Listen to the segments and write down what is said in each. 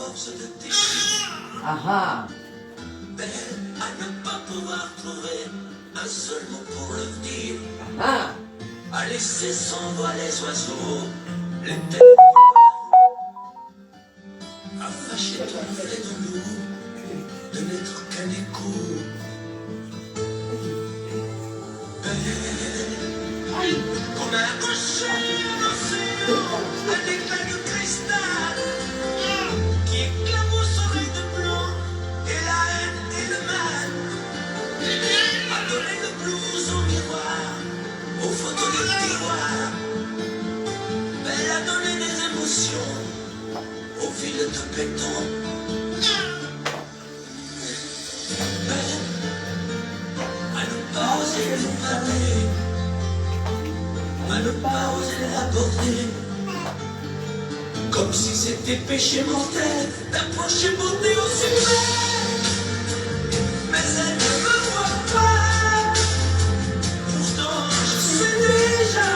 force de tes cris. Ah ah. Belle à ne pas pouvoir trouver un seul mot pour le dire. Ah. À laisser sans voix les oiseaux, les têtes à fâcher ton reflet de nous, de n'être qu'un écho. Belle, comme un rocher en océan, un éclat de cristal qui éclabousse son œil de blanc, et la haine et le mal. A donné le blues au miroir, aux photos des tiroirs. Belle a donné des émotions au fil de béton. Belle à ne pas oser lui parler, à ne pas oser l'aborder, comme si c'était péché mortel d'approcher beauté au succès. Mais elle ne me voit pas, pourtant je sais déjà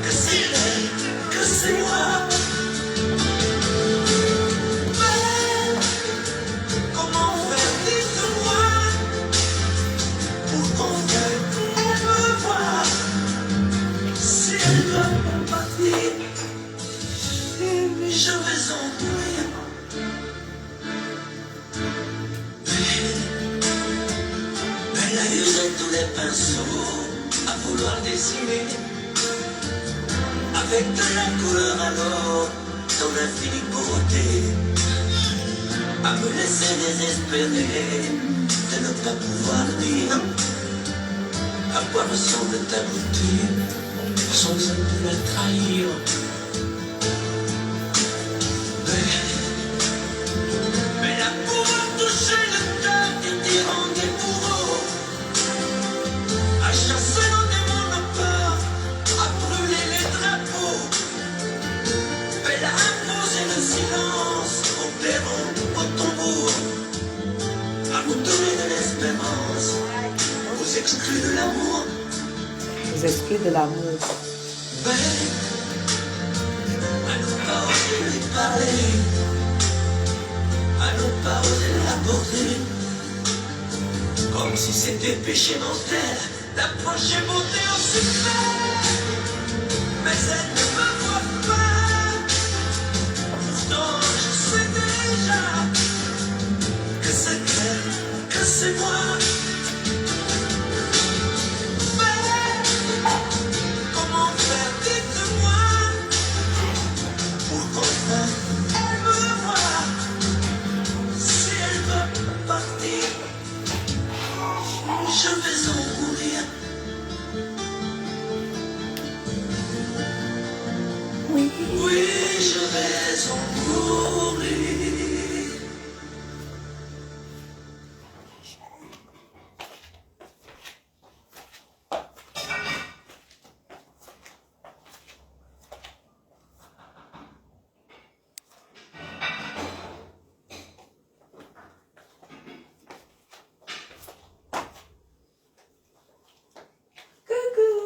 que c'est elle, que c'est moi. Mais comment faire, dites-moi, pour qu'enfin elle me voie. Si elle doit partir, je vais en mourir. Elle a usé tous les pinceaux à vouloir dessiner avec de la couleur alors ton infinie beauté, à me laisser désespérer de ne pas pouvoir dire à quoi ressemble ta beauté sans un peu la trahir. Mais la pouvoir toucher le cœur des tyrans des bourreaux, à chasser nos démons, nos peurs, à brûler les drapeaux. Elle a imposé le silence au clairon, au tombeau, à vous donner de l'espérance, aux exclus de l'amour. Les esprits de l'amour. Belle, à ne pas oser lui parler, à ne pas oser l'aborder, comme si c'était péché mortel d'approcher beauté au succès. Mais elle ne me voit pas, pourtant je sais déjà que c'est elle, que c'est moi. Mais comment faire, dites-moi, pour qu'enfin elle me voie. Si elle va partir, je vais en mourir. Oui. Oui, je vais en mourir. Coucou.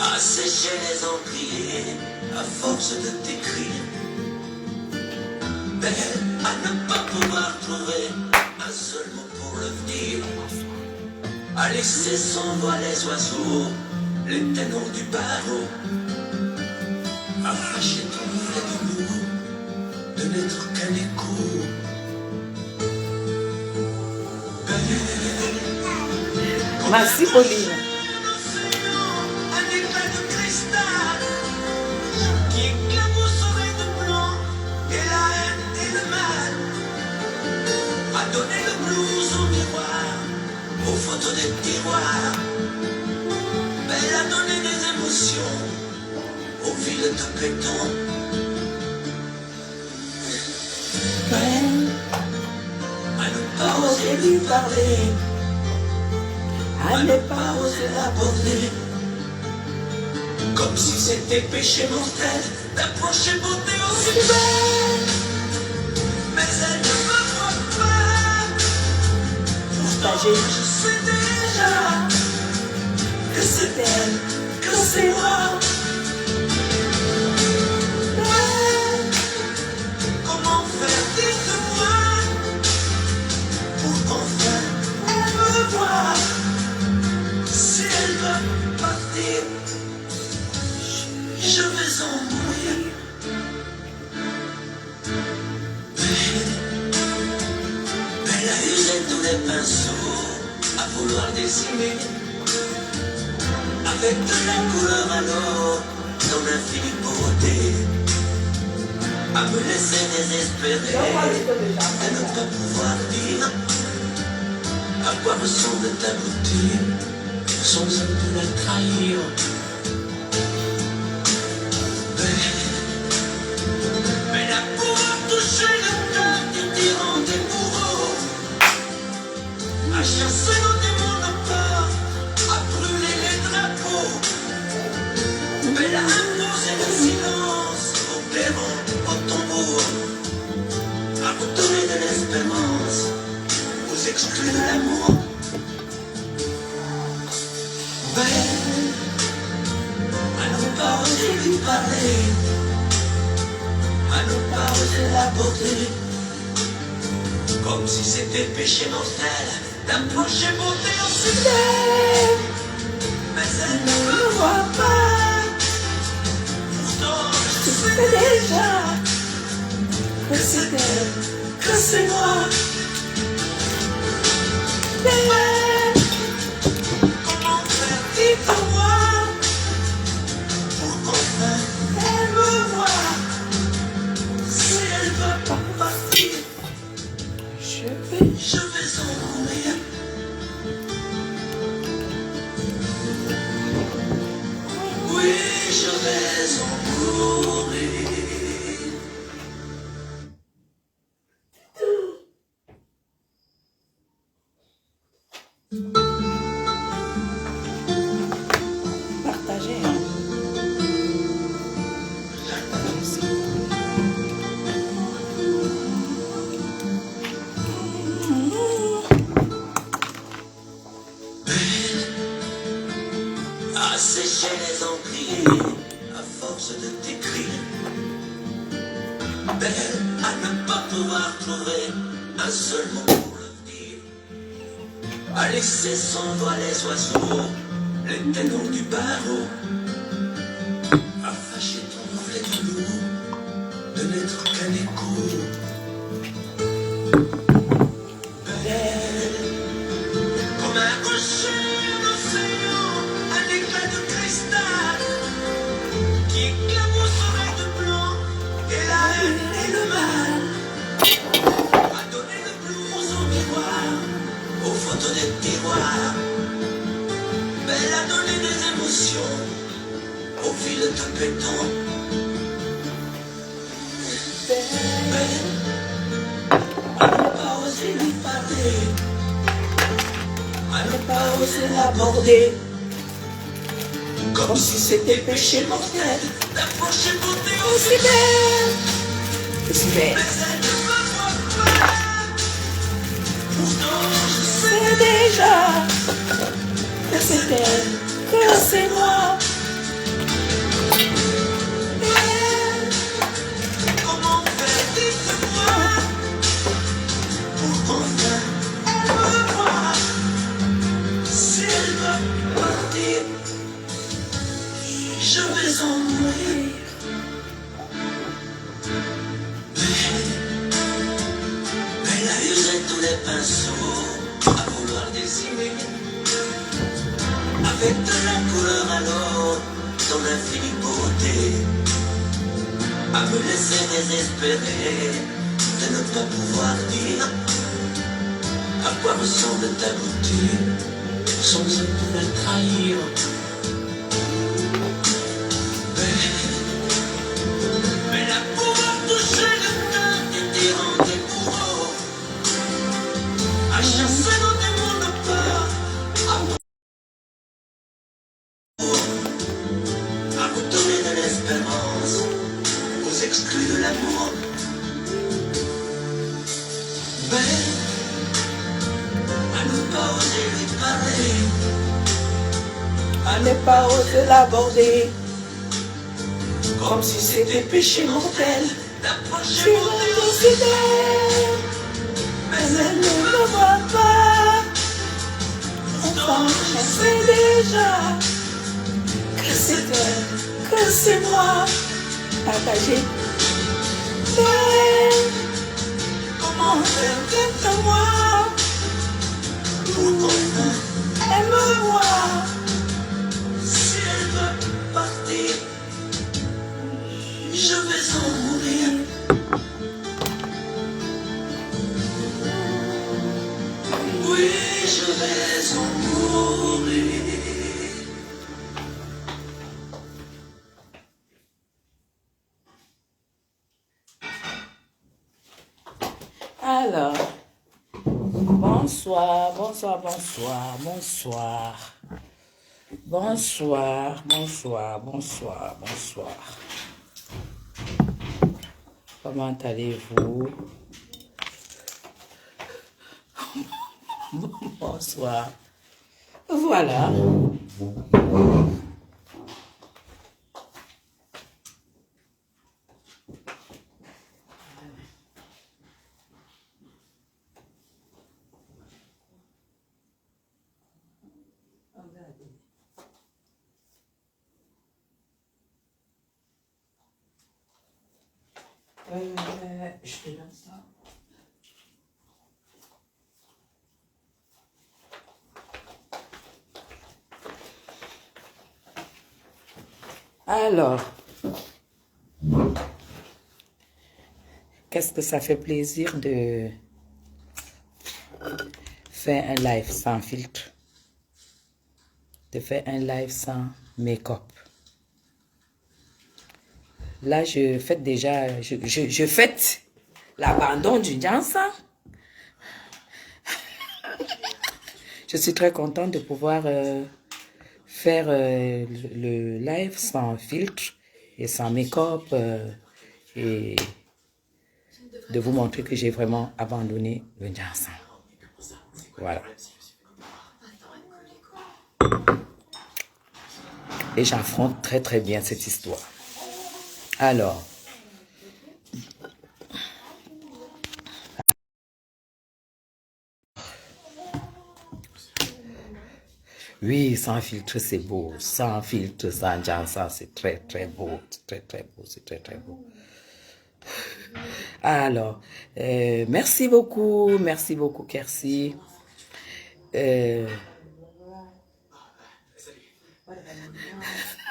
À sécher les encriers à force de t'écrire. Belle à ne pas pouvoir trouver un seul mot pour le dire. À laisser sans voix les oiseaux, les ténors du barreau. À fâcher ton reflet de nous, de n'être qu'un écho. Belle, Merci Pauline. un éclat de cristal qui éclabousse son œil de blanc, et la haine et le mal. A donné le blues au miroir, aux photos des tiroirs. Elle a donné des émotions au fil de béton. Belle à ne pas oser lui parler, à ne pas oser l'aborder, Comme si c'était péché mortel d'approcher beauté aussi belle. Mais elle ne me voit pas. Pourtant je sais déjà que c'est elle, que c'est moi. Ouais. Comment faire, dites-moi, pour qu'enfin elle me voie. Si elle va partir, je vais en mourir. Elle a usé tous les pinceaux à vouloir dessiner avec de la couleur à l'eau dans l'infinie beauté, à me laisser désespérer de ne pas pouvoir dire à quoi ressemble ta beauté sans un peu la trahir. Mais la pouvoir toucher le cœur du tyran des bourreaux, à chasser nos démons de peur, à brûler les drapeaux. Elle a imposé le silence au clairon, au tombeau, à vous donner de l'espérance, aux exclus de l'amour. Belle, à ne pas oser lui parler, à ne pas oser l'aborder, comme si c'était péché mortel d'approcher beauté aussi belle. Mais elle ne me voit pas. Pourtant je sais déjà que c'est elle, que c'est moi. Mais comment faire, dites-moi, pour qu'enfin elle me voie. Si elle va pas partir, je vais en mourir. Oui, je vais en mourir. Partagez. Hein. À sécher les encriers, à force de t'écrire. Belle, à ne pas pouvoir trouver un seul mot pour le dire. À laisser sans voix les oiseaux, les ténors du barreau. À fâcher ton reflet de loup, de n'être qu'un écho. Belle, comme un rocher d'océan, un éclat de cristal qui éclabousserait de blanc et la haine et le mal, a donné le blues au miroir, aux photos des tiroirs. Elle a donné des émotions au fil de béton. Belle, à ne pas oser lui parler, à ne pas oser l'aborder, comme si c'était péché mortel d'approcher beauté aussi belle. Aussi belle. Mais elle ne me voit pas. Pourtant je sais C'est déjà que c'est elle, que c'est moi. belle. Comment faire, dites-moi, pour qu'enfin elle me voie. Si elle va partir, je vais en mourir. Elle a usé tous les pinceaux à vouloir dessiner avec de la couleur à l'eau dans l'infinie beauté, à me laisser désespérer de ne pas pouvoir dire à quoi ressemble ta beauté sans un peu la trahir. Mais la pouvoir toucher le cœur du tyran des bourreaux, à chasser nos démons de peur, à indifférence aux exclus de l'amour. Mais à ne pas oser lui parler, À ne pas oser l'aborder, comme si c'était péché mortel. d'approcher Tu mon me Dieu, considères, mais elle ne me voit pas. Pourtant, je sais déjà que c'est elle, que c'est moi. Partagez. Mais comment faire de moi? Elle me voit. si elle veut partir, je vais en mourir. Oui, je vais en mourir. Alors, bonsoir, bonsoir, bonsoir, bonsoir. Bonsoir, bonsoir, bonsoir, bonsoir. Comment allez-vous? Bonsoir. Voilà. Je te donne ça. Alors, qu'est-ce que ça fait plaisir de faire un live sans filtre, de faire un live sans make-up. Là, je fête déjà, je fête l'abandon du Jansa. Je suis très contente de pouvoir faire le live sans filtre et sans make-up et de vous montrer que j'ai vraiment abandonné le Jansa. Voilà. Et j'affronte très très bien cette histoire. Alors, oui, sans filtre, c'est beau. Sans filtre, sans Jansa, c'est très, très beau. C'est très, très beau. C'est très, très beau. Alors, merci beaucoup, Kersi.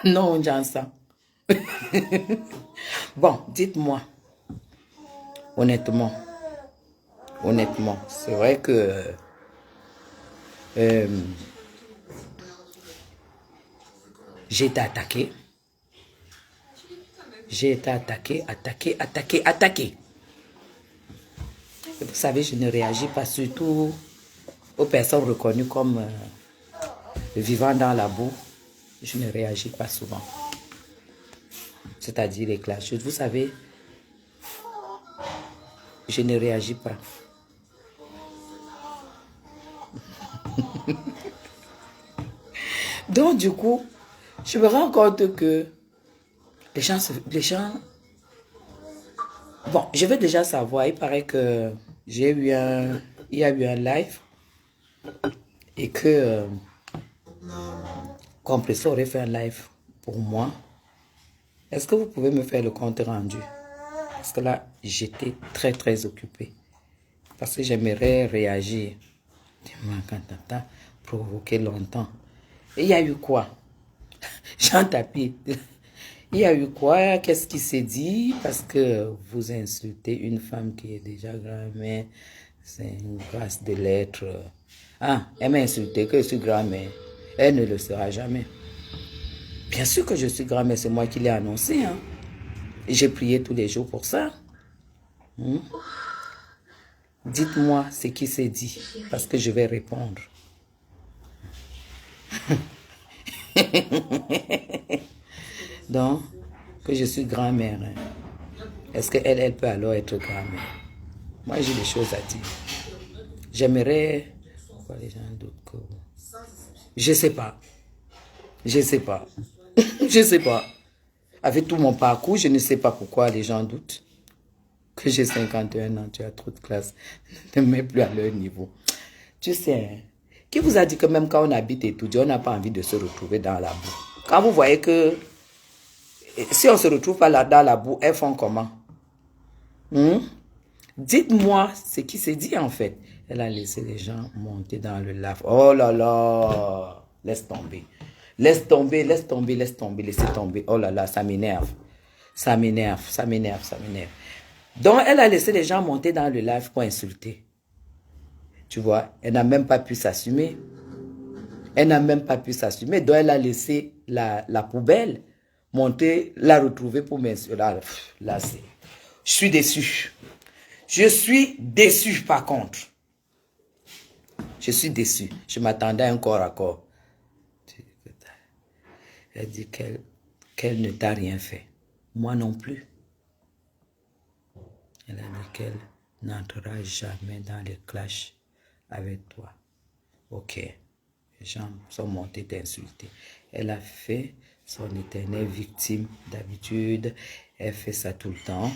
Non, Jansa. Bon, dites-moi, honnêtement, c'est vrai que j'ai été attaqué. J'ai été attaqué. Et vous savez, je ne réagis pas surtout aux personnes reconnues comme vivant dans la boue. Je ne réagis pas souvent. C'est-à-dire les clasheuses. Vous savez, je ne réagis pas. Donc, du coup, je me rends compte que les gens... Bon, je vais déjà savoir. Il paraît que il y a eu un live et que Compressor aurait fait un live pour moi. Est-ce que vous pouvez me faire le compte rendu? Parce que là, j'étais très, très occupée. Parce que j'aimerais réagir. Provoquer longtemps. Et il y a eu quoi? Jean Tapi. Il y a eu quoi? Qu'est-ce qui s'est dit? Parce que vous insultez une femme qui est déjà grand-mère. C'est une grâce de l'être. Ah, elle m'a insulté que je suis grand-mère. Elle ne le sera jamais. Bien sûr que je suis grand-mère, c'est moi qui l'ai annoncé. Hein. Et j'ai prié tous les jours pour ça. Dites-moi ce qui s'est dit, parce que je vais répondre. Donc, que je suis grand-mère. Hein. Est-ce qu'elle elle peut alors être grand-mère? Moi, j'ai des choses à dire. J'aimerais... Pourquoi les gens doutent que... Je sais pas. Je sais pas. Je sais pas. Avec tout mon parcours, je ne sais pas pourquoi les gens doutent que j'ai 51 ans. Tu as trop de classe. Ne mets plus à leur niveau. Tu sais, hein, qui vous a dit que même quand on habite étudiant, on n'a pas envie de se retrouver dans la boue? Quand vous voyez que si on se retrouve pas là dans la boue, elles font comment? Dites-moi ce qui s'est dit en fait. Elle a laissé les gens monter dans le lave. Oh là là! Laisse tomber. Laisse tomber, laisse tomber, laisse tomber, laissez tomber. Oh là là, ça m'énerve. Ça m'énerve, ça m'énerve, ça m'énerve. Donc, elle a laissé les gens monter dans le live pour insulter. Tu vois, elle n'a même pas pu s'assumer. Elle n'a même pas pu s'assumer. Donc, elle a laissé la poubelle monter, la retrouver pour m'insulter. Là, c'est... Je suis déçu. Je suis déçu, par contre. Je suis déçu. Je m'attendais à un corps à corps. Elle dit qu'elle ne t'a rien fait. Moi non plus. Elle a dit qu'elle n'entrera jamais dans les clashs avec toi. Ok. Les gens sont montés t'insulter. Elle a fait son éternelle victime. D'habitude, elle fait ça tout le temps.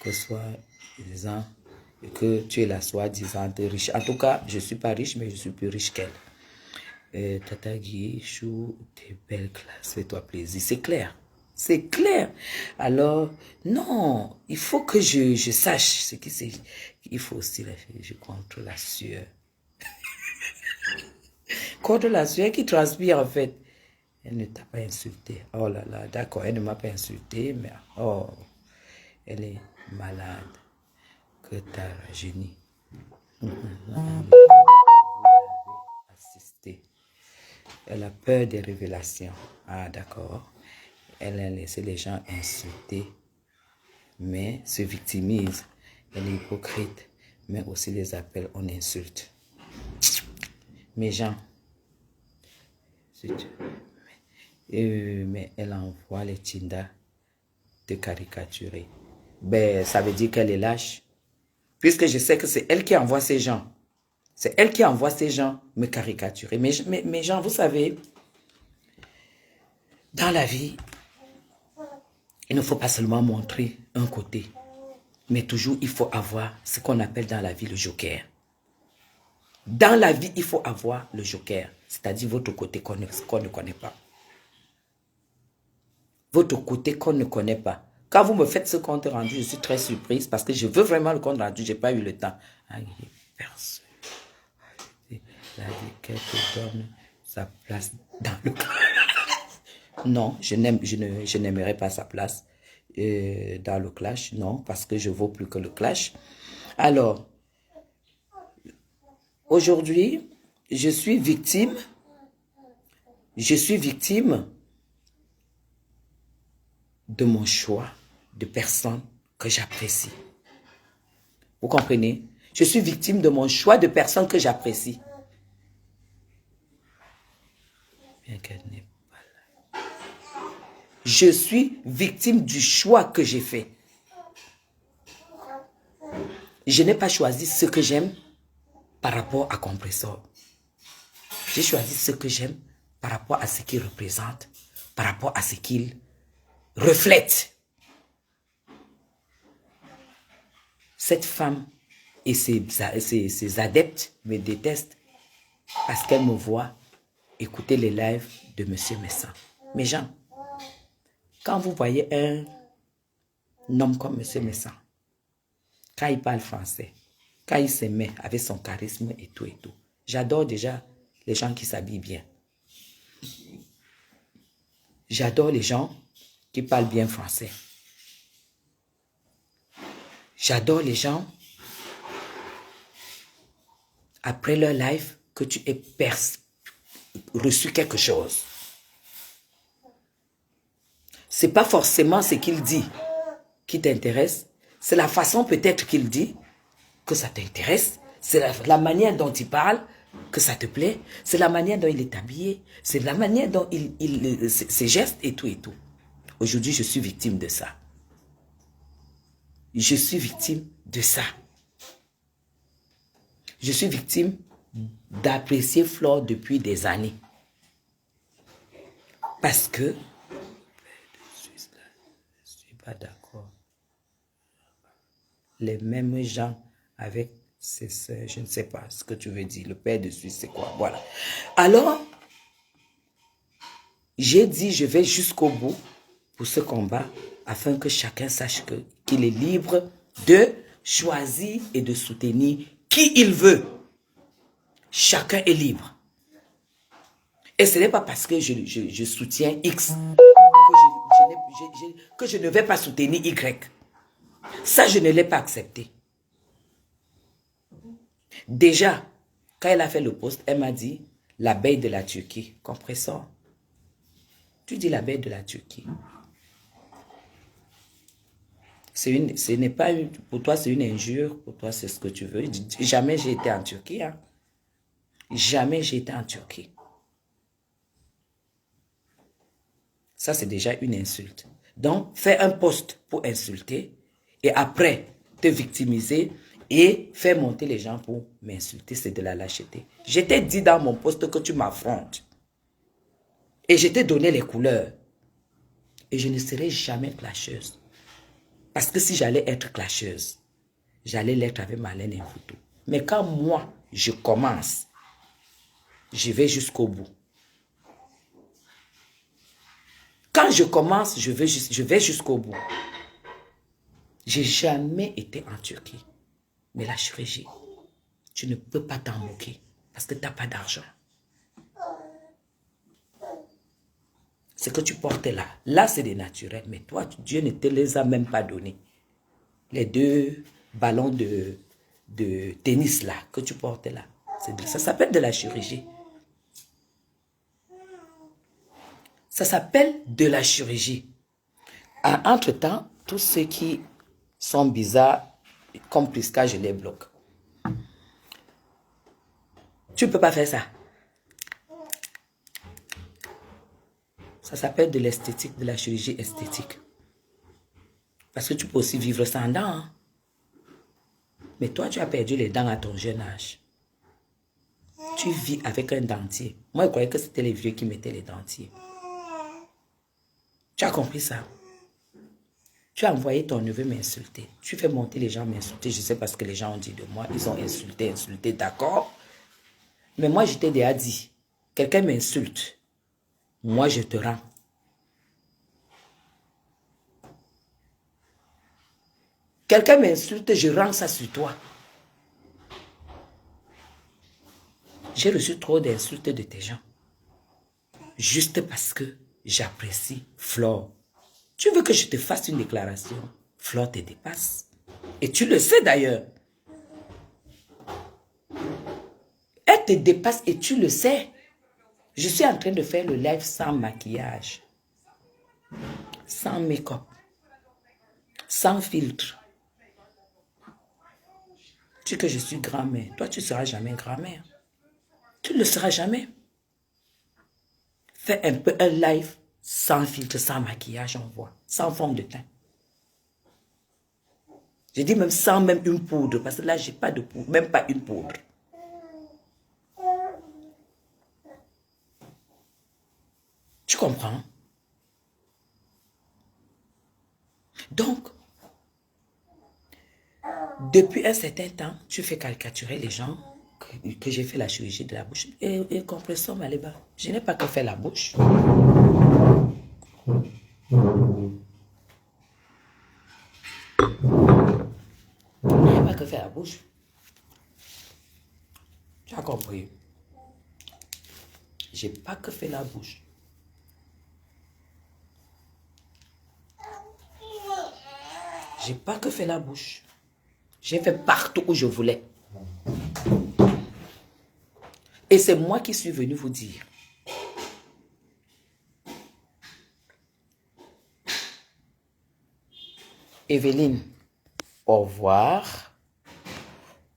Que soit disant que tu es la soi-disant riche. En tout cas, je ne suis pas riche, mais je suis plus riche qu'elle. Tata Guy, chou, tes belles classes, fais-toi plaisir. C'est clair. C'est clair. Alors, non, il faut que je sache ce qui c'est. Il faut aussi la faire. Je contre la sueur. Contre la sueur qui transpire en fait. Elle ne t'a pas insulté. Oh là là, d'accord, elle ne m'a pas insulté, mais oh, elle est malade. Que t'as rajeuni. Assisté. Elle a peur des révélations. Ah, d'accord. Elle a laissé les gens insulter, mais se victimise. Elle est hypocrite, mais aussi les appels, on insulte. Mes gens, mais elle envoie les Tinda te caricaturer. Ben, ça veut dire qu'elle est lâche. Puisque je sais que c'est elle qui envoie ces gens. C'est elle qui envoie ces gens me caricaturer. Mais mes gens, vous savez, dans la vie, il ne faut pas seulement montrer un côté. Mais toujours, il faut avoir ce qu'on appelle dans la vie le joker. Dans la vie, il faut avoir le joker. C'est-à-dire votre côté qu'on ne connaît pas. Votre côté qu'on ne connaît pas. Quand vous me faites ce compte rendu, je suis très surprise parce que je veux vraiment le compte rendu. Je n'ai pas eu le temps. Personne. La vie qu'elle te donne sa place dans le clash. Non, je n'aimerais pas sa place dans le clash. Non, parce que je ne vaux plus que le clash. Alors, aujourd'hui, je suis victime. Je suis victime de mon choix de personnes que j'apprécie. Vous comprenez? Je suis victime de mon choix de personnes que j'apprécie. Bien qu'elle n'est pas là. Je suis victime du choix que j'ai fait. Je n'ai pas choisi ce que j'aime par rapport à Compressor. J'ai choisi ce que j'aime par rapport à ce qu'il représente, par rapport à ce qu'il reflète. Cette femme et ses adeptes me détestent parce qu'elles me voient écouter les lives de M. Messan. Mes gens, quand vous voyez un homme comme M. Messan, quand il parle français, quand il se met avec son charisme et tout, j'adore déjà les gens qui s'habillent bien. J'adore les gens qui parlent bien français. J'adore les gens, après leur live, que tu aies reçu quelque chose. Ce n'est pas forcément ce qu'il dit qui t'intéresse. C'est la façon peut-être qu'il dit que ça t'intéresse. C'est la manière dont il parle que ça te plaît. C'est la manière dont il est habillé. C'est la manière dont ses gestes et tout. Aujourd'hui, je suis victime de ça. Je suis victime de ça. Je suis victime d'apprécier Flore depuis des années. Parce que je ne suis pas d'accord. Les mêmes gens avec ses soeurs, je ne sais pas ce que tu veux dire. Le père de Suisse, c'est quoi? Voilà. Alors, j'ai dit, je vais jusqu'au bout pour ce combat, afin que chacun sache qu'il est libre de choisir et de soutenir qui il veut. Chacun est libre. Et ce n'est pas parce que je soutiens X que je ne vais pas soutenir Y. Ça, je ne l'ai pas accepté. Déjà, quand elle a fait le post, elle m'a dit l'abeille de la Turquie. Compresseur. Tu dis l'abeille de la Turquie. Ce n'est pas pour toi, c'est une injure. Pour toi, c'est ce que tu veux. Jamais j'ai été en Turquie. Hein. Jamais j'ai été en Turquie. Ça, c'est déjà une insulte. Donc, fais un post pour insulter et après, te victimiser et faire monter les gens pour m'insulter. C'est de la lâcheté. Je t'ai dit dans mon post que tu m'affrontes. Et je t'ai donné les couleurs. Et je ne serai jamais clasheuse. Parce que si j'allais être clasheuse, j'allais l'être avec Marlène Mfouto. Mais quand moi, je commence, je vais jusqu'au bout. Quand je commence, je vais jusqu'au bout. J'ai jamais été en Turquie. Mais la chirurgie, tu ne peux pas t'en moquer parce que tu n'as pas d'argent. Ce que tu portes là c'est des naturels. Mais toi, Dieu ne te les a même pas donnés. Les 2 ballons de tennis là, que tu portes là. Ça s'appelle de la chirurgie. Ça s'appelle de la chirurgie. Entre-temps, tous ceux qui sont bizarres, comme Prisca, je les bloque. Tu ne peux pas faire ça. Ça s'appelle de l'esthétique, de la chirurgie esthétique. Parce que tu peux aussi vivre sans dents. Hein? Mais toi, tu as perdu les dents à ton jeune âge. Tu vis avec un dentier. Moi, je croyais que c'était les vieux qui mettaient les dentiers. Tu as compris ça? Tu as envoyé ton neveu m'insulter. Tu fais monter les gens m'insulter. Je sais pas ce que les gens ont dit de moi. Ils ont insulté, d'accord. Mais moi, je t'ai déjà dit. Quelqu'un m'insulte. Moi, je te rends. Quelqu'un m'insulte, je rends ça sur toi. J'ai reçu trop d'insultes de tes gens. Juste parce que j'apprécie Flore. Tu veux que je te fasse une déclaration? Flore te dépasse. Et tu le sais d'ailleurs. Elle te dépasse et tu le sais. Je suis en train de faire le live sans maquillage. Sans make-up. Sans filtre. Tu dis que je suis grand-mère. Toi, tu ne seras jamais grand-mère. Tu ne le seras jamais. Fais un peu un live sans filtre, sans maquillage, on voit. Sans forme de teint. Je dis même sans même une poudre. Parce que là, je n'ai pas de poudre. Même pas une poudre. Tu comprends? Donc, depuis un certain temps, tu fais caricaturer les gens que j'ai fait la chirurgie de la bouche. Et compresseur Maléba, je n'ai pas que faire la bouche. Je n'ai pas que faire la bouche. Tu as compris? Je n'ai pas que fait la bouche. J'ai pas que fait la bouche. J'ai fait partout où je voulais. Et c'est moi qui suis venu vous dire. Evelyne, au revoir.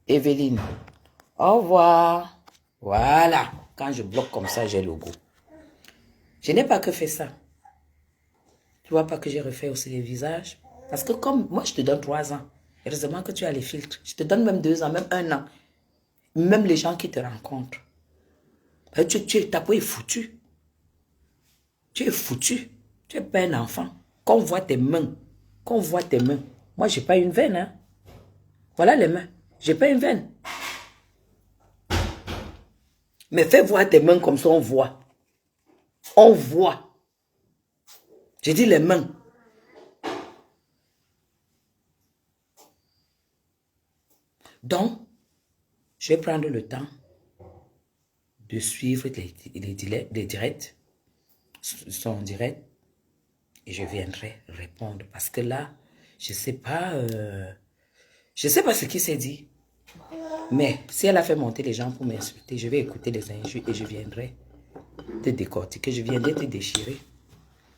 Evelyne, au revoir. Voilà. Quand je bloque comme ça, j'ai le goût. Je n'ai pas que fait ça. Tu vois pas que j'ai refait aussi les visages? Parce que comme moi, je te donne 3 ans. Heureusement que tu as les filtres. Je te donne même 2 ans, même 1 an. Même les gens qui te rencontrent. Ta peau est foutue. Tu es foutu. Tu es pas un enfant. Qu'on voit tes mains. Qu'on voit tes mains. Moi, j'ai pas une veine. Hein. Voilà les mains. J'ai pas une veine. Mais fais voir tes mains comme ça, on voit. On voit. J'ai dit les mains. Donc, je vais prendre le temps de suivre les directs. Ils sont en direct. Et je viendrai répondre. Parce que là, je ne sais pas ce qui s'est dit. Mais si elle a fait monter les gens pour m'insulter, je vais écouter les injures et je viendrai te décortiquer. Je viendrai te déchirer.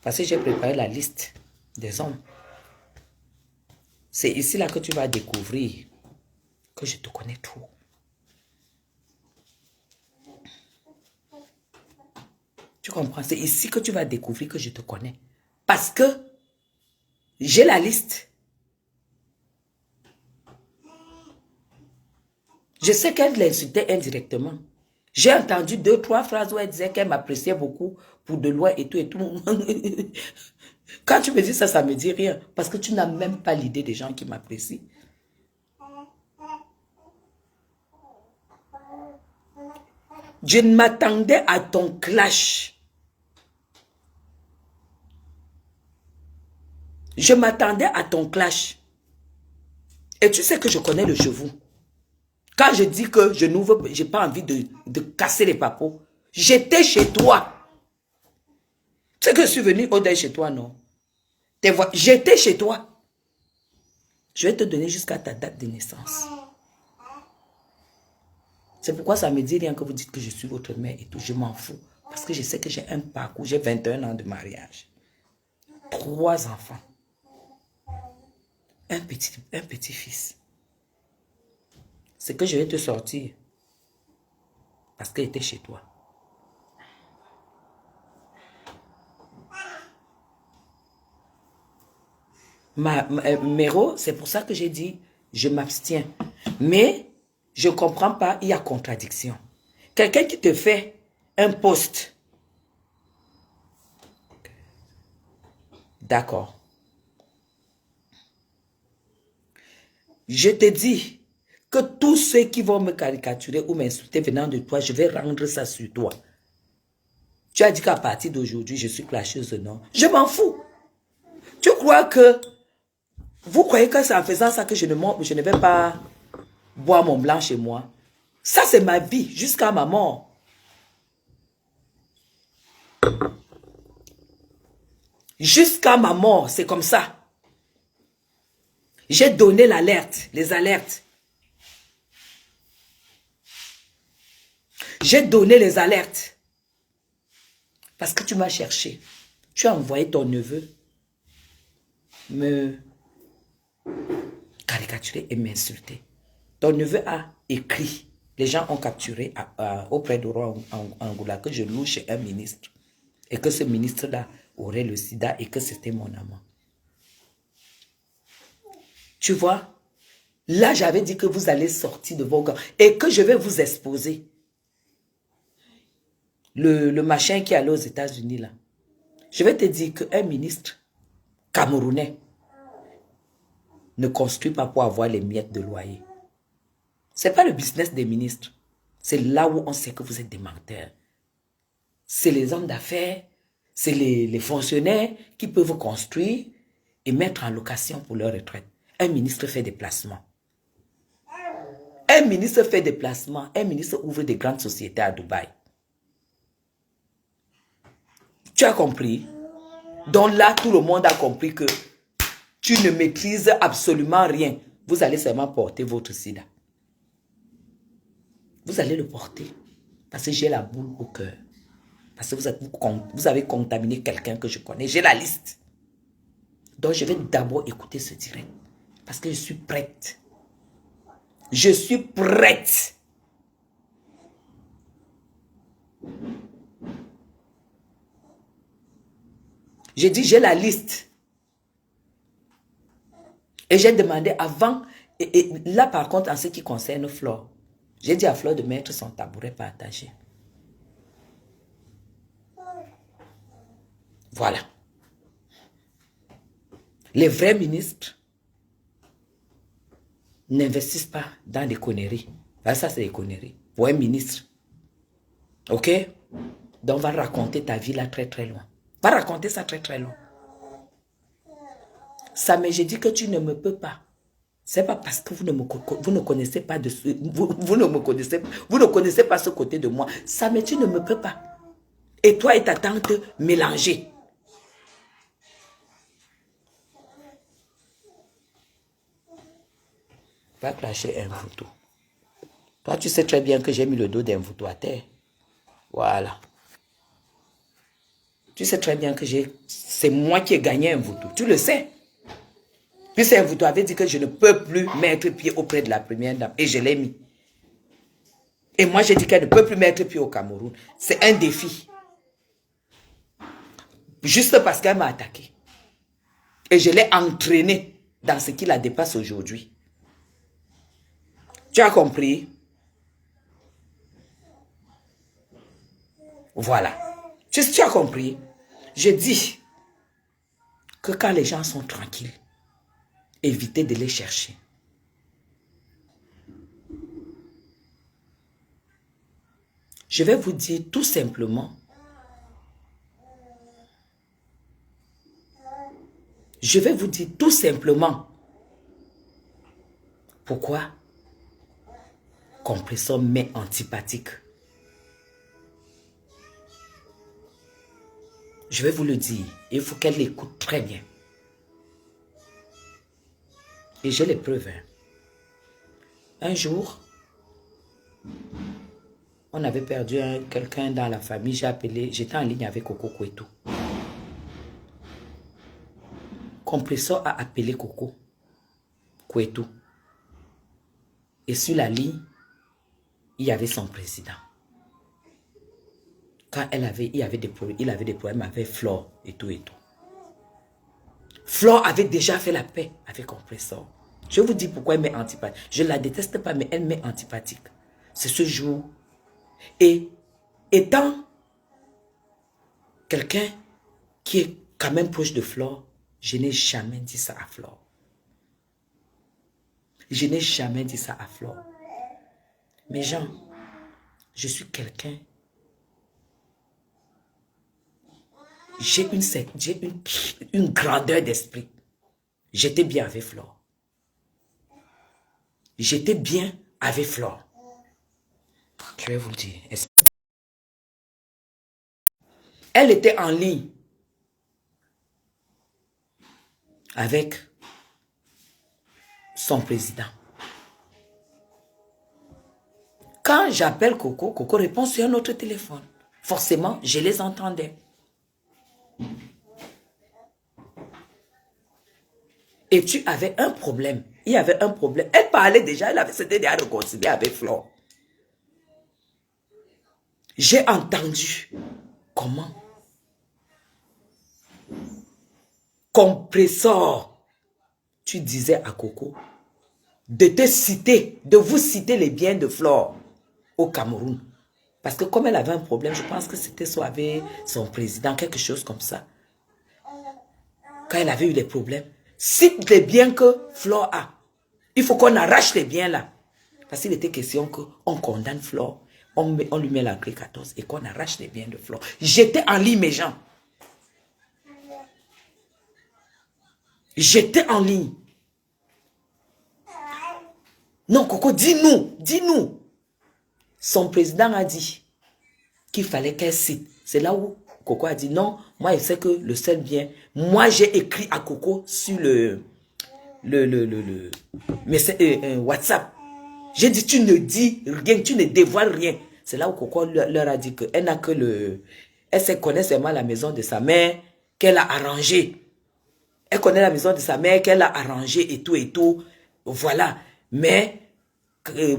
Parce que j'ai préparé la liste des hommes. C'est ici là que tu vas découvrir que je te connais tout. Tu comprends? C'est ici que tu vas découvrir que je te connais. Parce que j'ai la liste. Je sais qu'elle l'insultait indirectement. J'ai entendu 2, 3 phrases où elle disait qu'elle m'appréciait beaucoup pour de loin et tout et tout. Quand tu me dis ça, ça me dit rien. Parce que tu n'as même pas l'idée des gens qui m'apprécient. Je m'attendais à ton clash. Je m'attendais à ton clash. Et tu sais que je connais le cheveu. Quand je dis que je n'ouvre, j'ai pas envie de casser les papos. J'étais chez toi. Tu sais que je suis venu au-delà chez toi, non? J'étais chez toi. Je vais te donner jusqu'à ta date de naissance. C'est pourquoi ça me dit rien que vous dites que je suis votre mère et tout. Je m'en fous. Parce que je sais que j'ai un parcours. J'ai 21 ans de mariage. 3 enfants. Un petit-fils. C'est que je vais te sortir. Parce qu'elle était chez toi. Méro, c'est pour ça que j'ai dit, je m'abstiens. Mais, je ne comprends pas, il y a contradiction. Quelqu'un qui te fait un post. D'accord. Je te dis que tous ceux qui vont me caricaturer ou m'insulter venant de toi, je vais rendre ça sur toi. Tu as dit qu'à partir d'aujourd'hui, je suis clasheuse, non? Je m'en fous. Tu crois que... Vous croyez que c'est en faisant ça que je ne vais pas boire mon blanc chez moi? Ça, c'est ma vie jusqu'à ma mort. Jusqu'à ma mort, c'est comme ça. J'ai donné l'alerte, les alertes. J'ai donné les alertes. Parce que tu m'as cherché. Tu as envoyé ton neveu me caricaturer et m'insulter. Ton neveu a écrit. Les gens ont capturé auprès du roi Angoula que je loue chez un ministre. Et que ce ministre-là aurait le sida et que c'était mon amant. Tu vois? Là, j'avais dit que vous allez sortir de vos gants et que je vais vous exposer. Le machin qui est allé aux États-Unis, là. Je vais te dire qu'un ministre camerounais ne construit pas pour avoir les miettes de loyer. Ce n'est pas le business des ministres. C'est là où on sait que vous êtes des menteurs. C'est les hommes d'affaires, c'est les fonctionnaires qui peuvent construire et mettre en location pour leur retraite. Un ministre fait des placements. Un ministre fait des placements. Un ministre ouvre des grandes sociétés à Dubaï. Tu as compris? Donc là, tout le monde a compris que tu ne maîtrises absolument rien. Vous allez seulement porter votre sida. Vous allez le porter. Parce que j'ai la boule au cœur. Parce que vous avez contaminé quelqu'un que je connais. J'ai la liste. Donc je vais d'abord écouter ce direct. Parce que je suis prête. Je suis prête. J'ai dit, j'ai la liste. Et j'ai demandé avant, et là par contre, en ce qui concerne Flore, j'ai dit à Flore de mettre son tabouret partagé. Voilà. Les vrais ministres n'investissent pas dans des conneries. Ça, c'est des conneries. Pour un ministre. Ok? Donc, va raconter ta vie là très très loin. Va raconter ça très très loin. Ça, mais j'ai dit que tu ne me peux pas. C'est pas parce que vous ne connaissez pas de ce, vous ne connaissez pas ce côté de moi. Ça, mais tu ne me peux pas. Et toi et ta tante mélangés. Va clasher un photo. Toi, tu sais très bien que j'ai mis le dos d'un photo à terre. Voilà. Tu sais très bien que c'est moi qui ai gagné un voto. Tu le sais. Puis c'est un voto avait dit que je ne peux plus mettre pied auprès de la première dame. Et je l'ai mis. Et moi, j'ai dit qu'elle ne peut plus mettre pied au Cameroun. C'est un défi. Juste parce qu'elle m'a attaqué. Et je l'ai entraînée dans ce qui la dépasse aujourd'hui. Tu as compris? Voilà. Tu as compris? Je dis que quand les gens sont tranquilles, évitez de les chercher. Je vais vous dire tout simplement. Je vais vous dire tout simplement pourquoi compresseur m'est antipathique. Je vais vous le dire. Il faut qu'elle l'écoute très bien. Et j'ai les preuves. Un jour, on avait perdu quelqu'un dans la famille. J'ai appelé, j'étais en ligne avec Coco Kouetou. Compresseur a appelé Coco Kouetou. Et sur la ligne, il y avait son président. Quand il avait des problèmes avec Flore et tout et tout. Flore avait déjà fait la paix avec Compresseur. Je vous dis pourquoi elle m'est antipathique. Je ne la déteste pas, mais elle m'est antipathique. C'est ce jour. Et étant quelqu'un qui est quand même proche de Flore, je n'ai jamais dit ça à Flore. Je n'ai jamais dit ça à Flore. Mais Jean, je suis quelqu'un. J'ai une grandeur d'esprit. J'étais bien avec Flore. J'étais bien avec Flore. Je vais vous le dire. Elle était en ligne avec son président. Quand j'appelle Coco, Coco répond sur un autre téléphone. Forcément, je les entendais. Et tu avais un problème. Il y avait un problème. Elle parlait déjà, s'était déjà réconciliée avec Flore. J'ai entendu comment Compresseur, tu disais à Coco de vous citer les biens de Flore au Cameroun. Parce que comme elle avait un problème, je pense que c'était soit avec son président, quelque chose comme ça. Quand elle avait eu des problèmes, cite les biens que Flore a. Il faut qu'on arrache les biens là. Parce qu'il était question qu'on condamne Flore, on lui met la clé 14 et qu'on arrache les biens de Flore. J'étais en ligne, mes gens. J'étais en ligne. Non, Coco, dis-nous. Son président a dit qu'il fallait qu'elle cite. C'est là où Coco a dit non, moi je sais que le seul bien. Moi j'ai écrit à Coco sur WhatsApp. J'ai dit tu ne dis rien, tu ne dévoiles rien. C'est là où Coco leur a dit qu'elle n'a que elle se connaît seulement la maison de sa mère qu'elle a arrangée. Elle connaît la maison de sa mère qu'elle a arrangée et tout. Voilà. Mais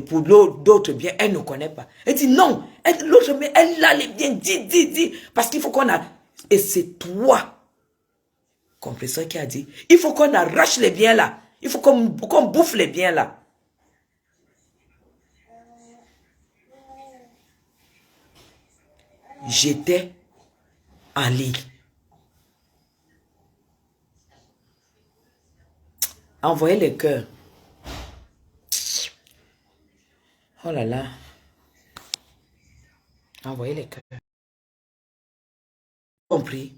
pour d'autres biens, elle ne connaît pas. Elle dit non. L'autre, mais elle a les biens. Dis. Parce qu'il faut qu'on a... Et c'est toi compresseur qui a dit, il faut qu'on arrache les biens là. Il faut qu'on bouffe les biens là. J'étais en lit. Envoyez les cœurs. Oh là là. Envoyez les cœurs. Compris.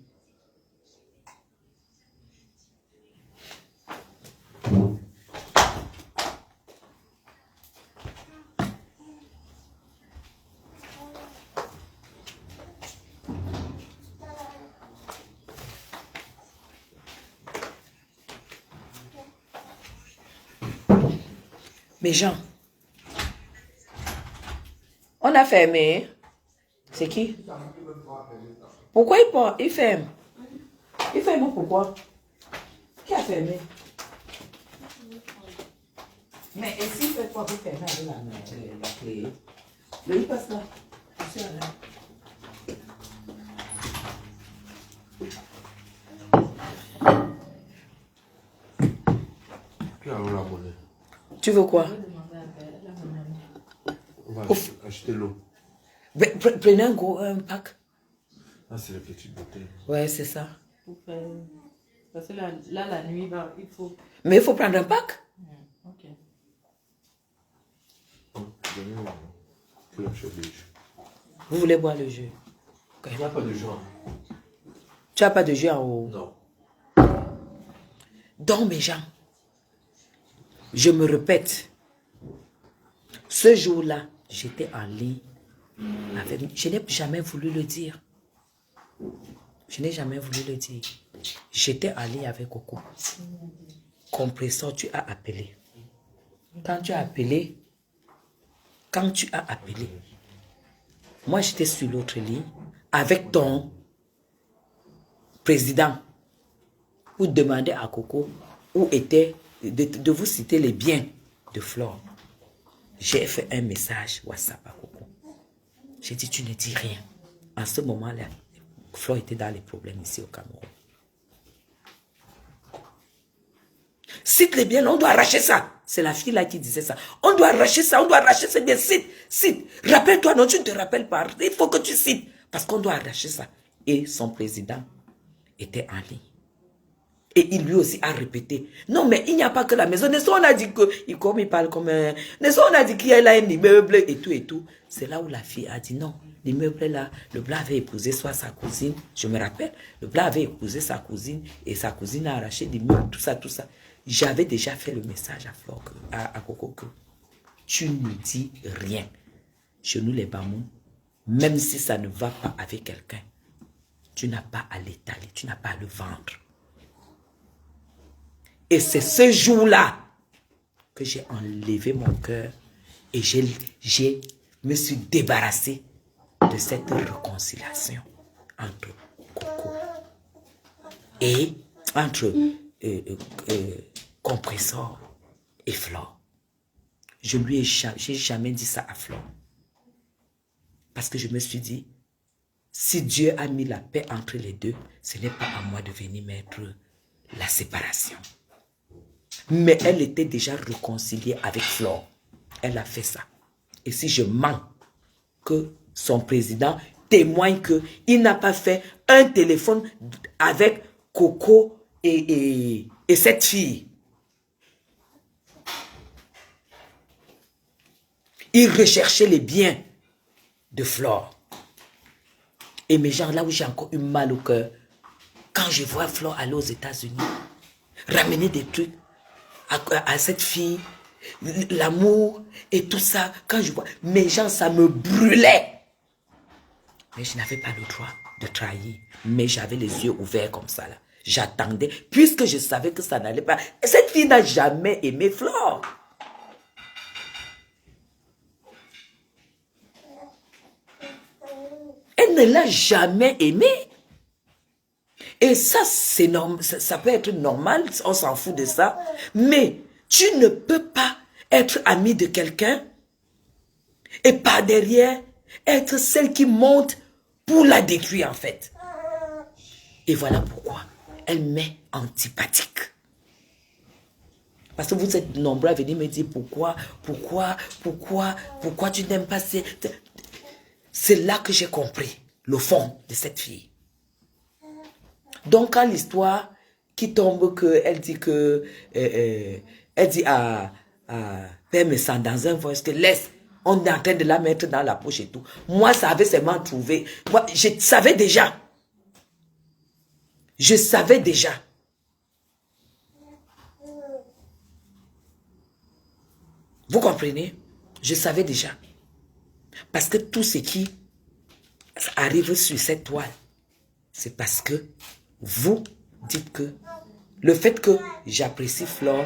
Mais Jean, on a fermé. C'est qui? Pourquoi il ferme? Il ferme pourquoi? Qui a fermé? Mais ici, fait quoi pour fermer avec la clé? Il passe là. Tu veux quoi? On va acheter l'eau. Prenez un pack. Ah, c'est les petites bouteilles. Ouais, c'est ça. Parce que là, la nuit, il faut... Mais il faut prendre un pack. Ok. Donnez-moi pour la chaude. Vous voulez boire le jus? Il n'y a pas de jus. Tu n'as pas de jus en haut? Non. Donc, mes gens, je me répète, ce jour-là, j'étais en ligne avec... Je n'ai jamais voulu le dire. Je n'ai jamais voulu le dire. J'étais en ligne avec Coco. Compresseur, tu as appelé. Quand tu as appelé, moi j'étais sur l'autre ligne avec ton président pour demander à Coco où était, de vous citer les biens de Flore. J'ai fait un message WhatsApp à Coco. J'ai dit, tu ne dis rien. En ce moment-là, Flore était dans les problèmes ici au Cameroun. Cite les biens, on doit arracher ça. C'est la fille là qui disait ça. On doit arracher ça, on doit arracher ça. Bien, cite. Rappelle-toi, non, tu ne te rappelles pas. Il faut que tu cites. Parce qu'on doit arracher ça. Et son président était en ligne. Et il lui aussi a répété. Non, mais il n'y a pas que la maison. N'est-ce on a dit que, comme il parle comme un... N'est-ce on a dit qu'il y a là un immeuble et tout et tout. C'est là où la fille a dit non. L'immeuble là, le blanc avait épousé soit sa cousine. Je me rappelle. Le blanc avait épousé sa cousine et sa cousine a arraché l'immeuble, tout ça, tout ça. J'avais déjà fait le message à Flore, à Coco que tu ne dis rien. Chez nous les Bamous, même si ça ne va pas avec quelqu'un, tu n'as pas à l'étaler, tu n'as pas à le vendre. Et c'est ce jour-là que j'ai enlevé mon cœur et je me suis débarrassé de cette réconciliation entre Coco et entre Compresseur et Flore. Je lui ai jamais dit ça à Flore. Parce que je me suis dit, si Dieu a mis la paix entre les deux, ce n'est pas à moi de venir mettre la séparation. Mais elle était déjà réconciliée avec Flore. Elle a fait ça. Et si je mens que son président témoigne qu'il n'a pas fait un téléphone avec Coco et cette fille. Il recherchait les biens de Flore. Et mes gens, là où j'ai encore eu mal au cœur, quand je vois Flore aller aux États-Unis, ramener des trucs à cette fille, l'amour et tout ça, quand je vois, mes gens, ça me brûlait. Mais je n'avais pas le droit de trahir. Mais j'avais les yeux ouverts comme ça là. J'attendais, puisque je savais que ça n'allait pas. Et cette fille n'a jamais aimé Flore. Elle ne l'a jamais aimé. Et ça, c'est normal, ça peut être normal, on s'en fout de ça. Mais tu ne peux pas être ami de quelqu'un et par derrière être celle qui monte pour la détruire en fait. Et voilà pourquoi elle m'est antipathique. Parce que vous êtes nombreux à venir me dire pourquoi tu n'aimes pas ces... C'est là que j'ai compris le fond de cette fille. Donc, quand l'histoire qui tombe, elle dit que... elle dit à Père Messan dans un voice que laisse, on est en train de la mettre dans la poche et tout. Moi, ça avait seulement trouvé. Moi, je savais déjà. Je savais déjà. Vous comprenez? Je savais déjà. Parce que tout ce qui arrive sur cette toile, c'est parce que vous dites que le fait que j'apprécie Flore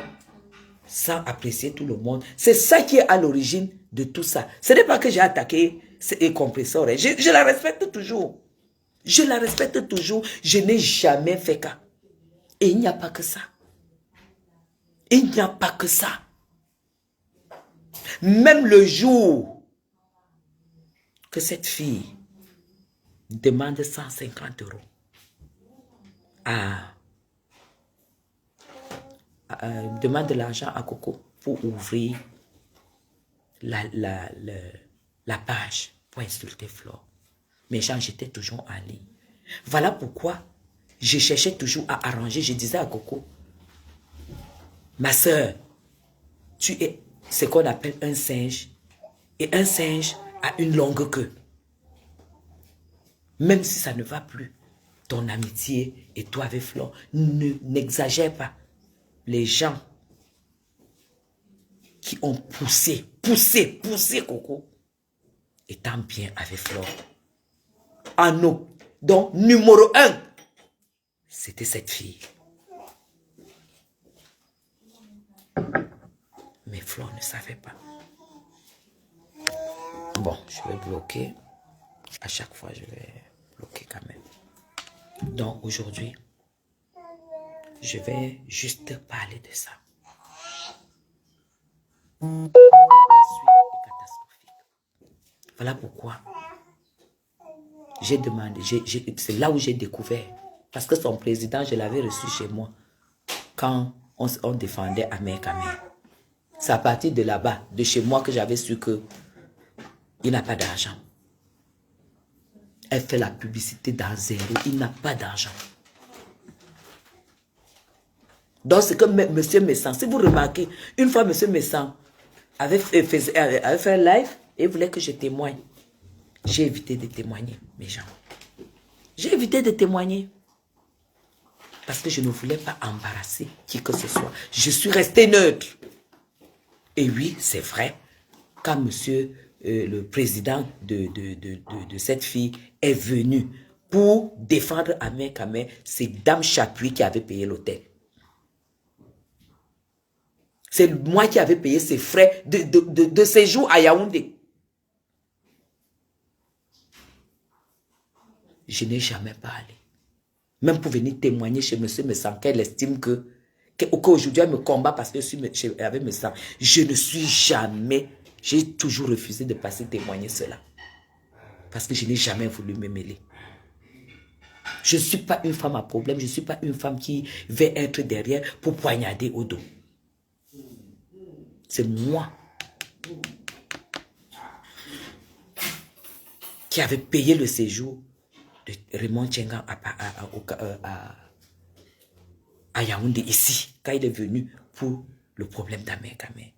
sans apprécier tout le monde, c'est ça qui est à l'origine de tout ça. Ce n'est pas que j'ai attaqué ces compresseurs. Je la respecte toujours. Je la respecte toujours. Je n'ai jamais fait cas. Et il n'y a pas que ça. Il n'y a pas que ça. Même le jour que cette fille demande 150 € demande de l'argent à Coco pour ouvrir la page pour insulter Flore. Mais j'étais toujours en ligne. Voilà pourquoi je cherchais toujours à arranger. Je disais à Coco, ma soeur, tu es ce qu'on appelle un singe. Et un singe a une longue queue. Même si ça ne va plus, ton amitié et toi avec Flore, n'exagère pas. Les gens qui ont poussé Coco, étant bien avec Flore. En eau. Donc, numéro 1, c'était cette fille. Mais Flore ne savait pas. Bon, je vais bloquer. À chaque fois, je vais bloquer quand même. Donc, aujourd'hui, je vais juste parler de ça. La suite est catastrophique. Voilà pourquoi j'ai demandé, c'est là où j'ai découvert. Parce que son président, je l'avais reçu chez moi quand on défendait Amer Kamer. C'est à partir de là-bas, de chez moi, que j'avais su que il n'a pas d'argent. Elle fait la publicité dans zéro. Il n'a pas d'argent. Donc, c'est comme M. Messan. Si vous remarquez, une fois M. Messan avait fait un live et voulait que je témoigne. J'ai évité de témoigner, mes gens. J'ai évité de témoigner. Parce que je ne voulais pas embarrasser qui que ce soit. Je suis resté neutre. Et oui, c'est vrai. Quand monsieur le président de cette fille est venu pour défendre Amer Kamer, c'est Dame Chapuis qui avait payé l'hôtel. C'est moi qui avais payé ses frais de séjour à Yaoundé. Je n'ai jamais parlé. Même pour venir témoigner chez monsieur Messan, qu'elle estime qu'aujourd'hui elle me combat parce que je suis avec Messan. Je ne suis jamais, j'ai toujours refusé de passer témoigner cela. Parce que je n'ai jamais voulu me mêler. Je ne suis pas une femme à problème, je ne suis pas une femme qui veut être derrière pour poignarder au dos. C'est moi qui avais payé le séjour de Raymond Tchengan à Yaoundé, ici, quand il est venu pour le problème d'Amer Kamer.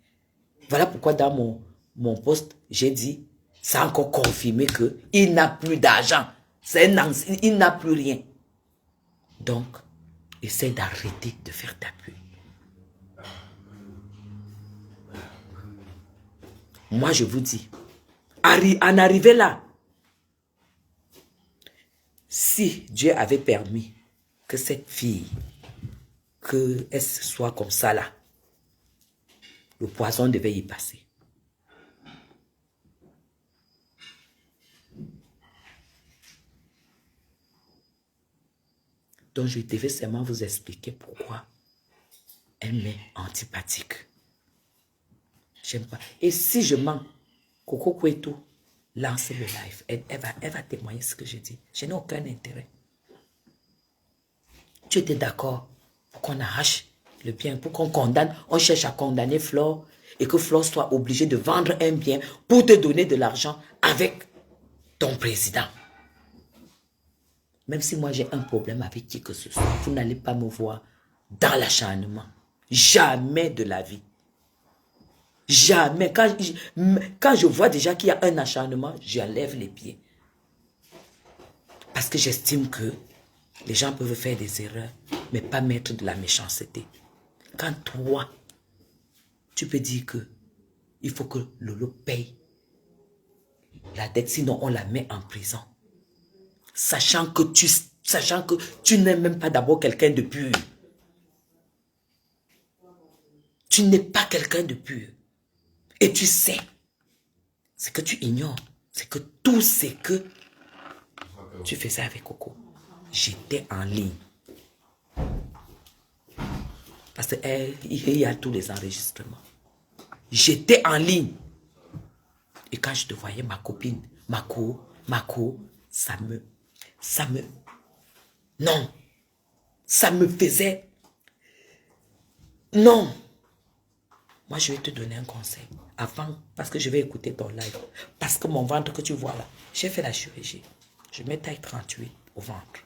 Voilà pourquoi dans mon poste, j'ai dit, ça a encore confirmé qu'il n'a plus d'argent. Il n'a plus rien. Donc, essaie d'arrêter de faire ta pub. Moi, je vous dis, en arriver là, si Dieu avait permis que cette fille, qu'elle soit comme ça là, le poison devait y passer. Donc je devais seulement vous expliquer pourquoi elle m'est antipathique. J'aime pas. Et si je mens, Coco Kouetou, lance le live. Elle va témoigner ce que je dis. Je n'ai aucun intérêt. Tu étais d'accord pour qu'on arrache le bien, pour qu'on condamne, on cherche à condamner Flore et que Flore soit obligée de vendre un bien pour te donner de l'argent avec ton président. Même si moi j'ai un problème avec qui que ce soit, vous n'allez pas me voir dans l'acharnement. Jamais de la vie. Jamais. Quand je vois déjà qu'il y a un acharnement, j'enlève les pieds. Parce que j'estime que les gens peuvent faire des erreurs, mais pas mettre de la méchanceté. Quand toi, tu peux dire que il faut que Lolo paye la dette, sinon on la met en prison. Sachant que tu n'es même pas d'abord quelqu'un de pur. Tu n'es pas quelqu'un de pur. Et tu sais, ce que tu ignores, c'est que tout ce que tu faisais avec Coco, j'étais en ligne. Parce qu'il y a tous les enregistrements. J'étais en ligne. Et quand je te voyais, ma copine, Mako, non, ça me faisait, non. Moi, je vais te donner un conseil. Avant, parce que je vais écouter ton live. Parce que mon ventre que tu vois là, j'ai fait la chirurgie. Je mets taille 38 au ventre.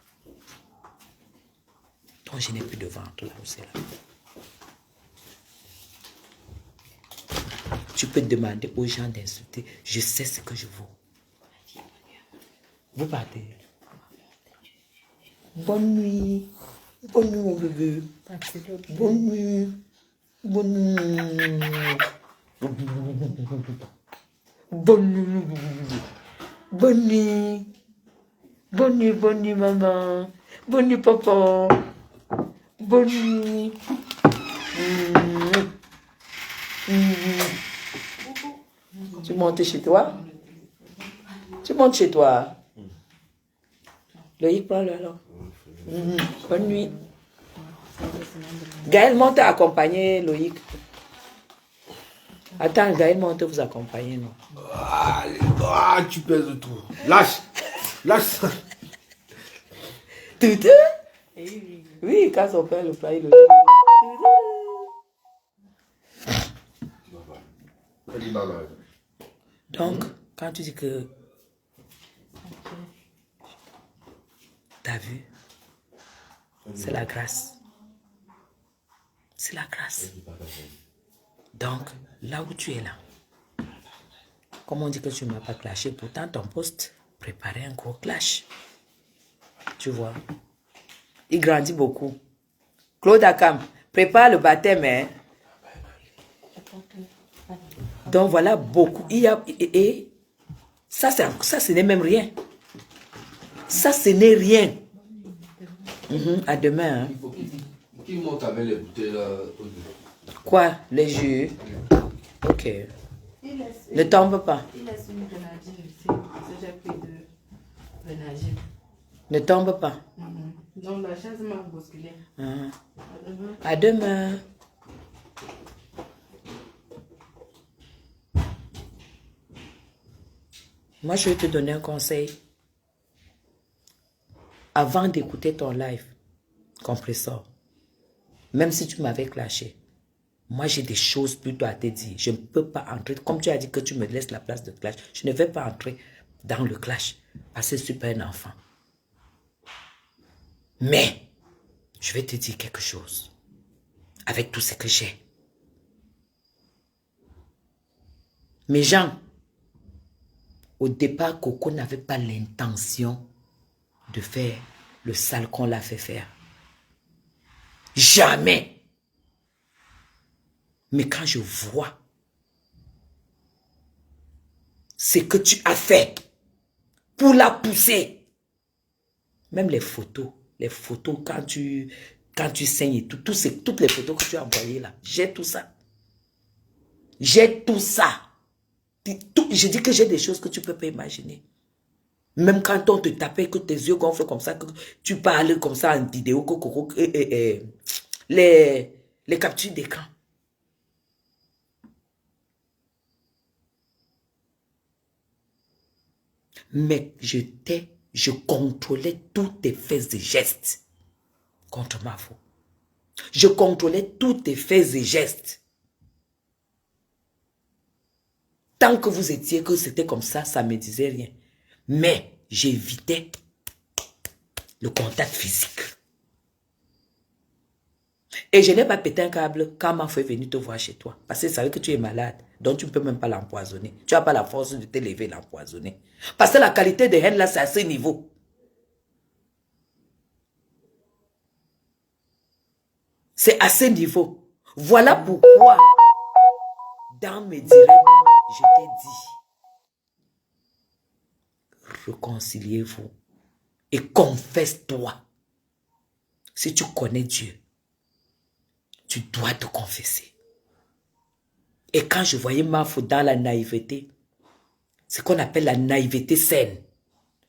Donc, je n'ai plus de ventre là où c'est là. Tu peux demander aux gens d'insulter. Je sais ce que je vaux. Vous partez. Bonne nuit. Bonne nuit, mon bébé. Bonne nuit. Bonne nuit. Bonne nuit. Bonne nuit. Bonne nuit, maman. Bonne nuit, papa. Bonne nuit. Tu montes chez toi? Tu montes chez toi? Loïc, prends-le alors. Bonne nuit. Gaël, monte accompagner Loïc. Attends, Gaël, monte vous accompagner. Non? Ah, tu pèses de tout. Lâche. Lâche ça. Tout. Oui, quand son père le plat, il le dit. Donc, quand tu dis que t'as vu, c'est la grâce. C'est la grâce. Donc, là où tu es là, comme on dit que tu ne m'as pas clashé, pourtant ton poste préparait un gros clash. Tu vois, il grandit beaucoup. Claude Akam, prépare le baptême, hein. Donc voilà beaucoup. Il y a, et ça, ce n'est même rien. Ça, ce n'est rien. À demain. Hein. Qui monte avec les bouteilles là? Quoi? Les jus? Ok. Ne tombe pas. Il laisse une grenadine ici. J'ai pris de grenadine. Ne tombe pas. Donc la chaise m'a bousculé. À demain. Moi, je vais te donner un conseil. Avant d'écouter ton live, compresseur, même si tu m'avais clashé, moi, j'ai des choses plutôt à te dire. Je ne peux pas entrer. Comme tu as dit que tu me laisses la place de clash, je ne vais pas entrer dans le clash parce que je ne suis pas un enfant. Mais, je vais te dire quelque chose. Avec tout ce que j'ai. Mes gens, au départ, Coco n'avait pas l'intention de faire le sale qu'on l'a fait faire. Jamais. Mais quand je vois ce que tu as fait pour la pousser, même les photos quand tu saignes et tout, toutes les photos que tu as envoyées là, j'ai tout ça. J'ai tout ça. Je dis que j'ai des choses que tu ne peux pas imaginer. Même quand on te tapait, que tes yeux gonflent comme ça, que tu parles comme ça en vidéo, les captures d'écran. Mais je contrôlais tous tes faits et gestes. contre Mafo. Je contrôlais tous tes faits et gestes. Tant que vous étiez que c'était comme ça ne me disait rien. Mais j'évitais le contact physique. Et je n'ai pas pété un câble quand Mafo est venu te voir chez toi. Parce qu'il savait que tu es malade. Donc tu ne peux même pas l'empoisonner. Tu n'as pas la force de te lever et l'empoisonner. Parce que la qualité de haine là, c'est à ce niveau. C'est à ce niveau. Voilà pourquoi, dans mes directs, je t'ai dit, réconciliez-vous et confesse-toi. Si tu connais Dieu, tu dois te confesser. Et quand je voyais Mafo dans la naïveté, ce qu'on appelle la naïveté saine,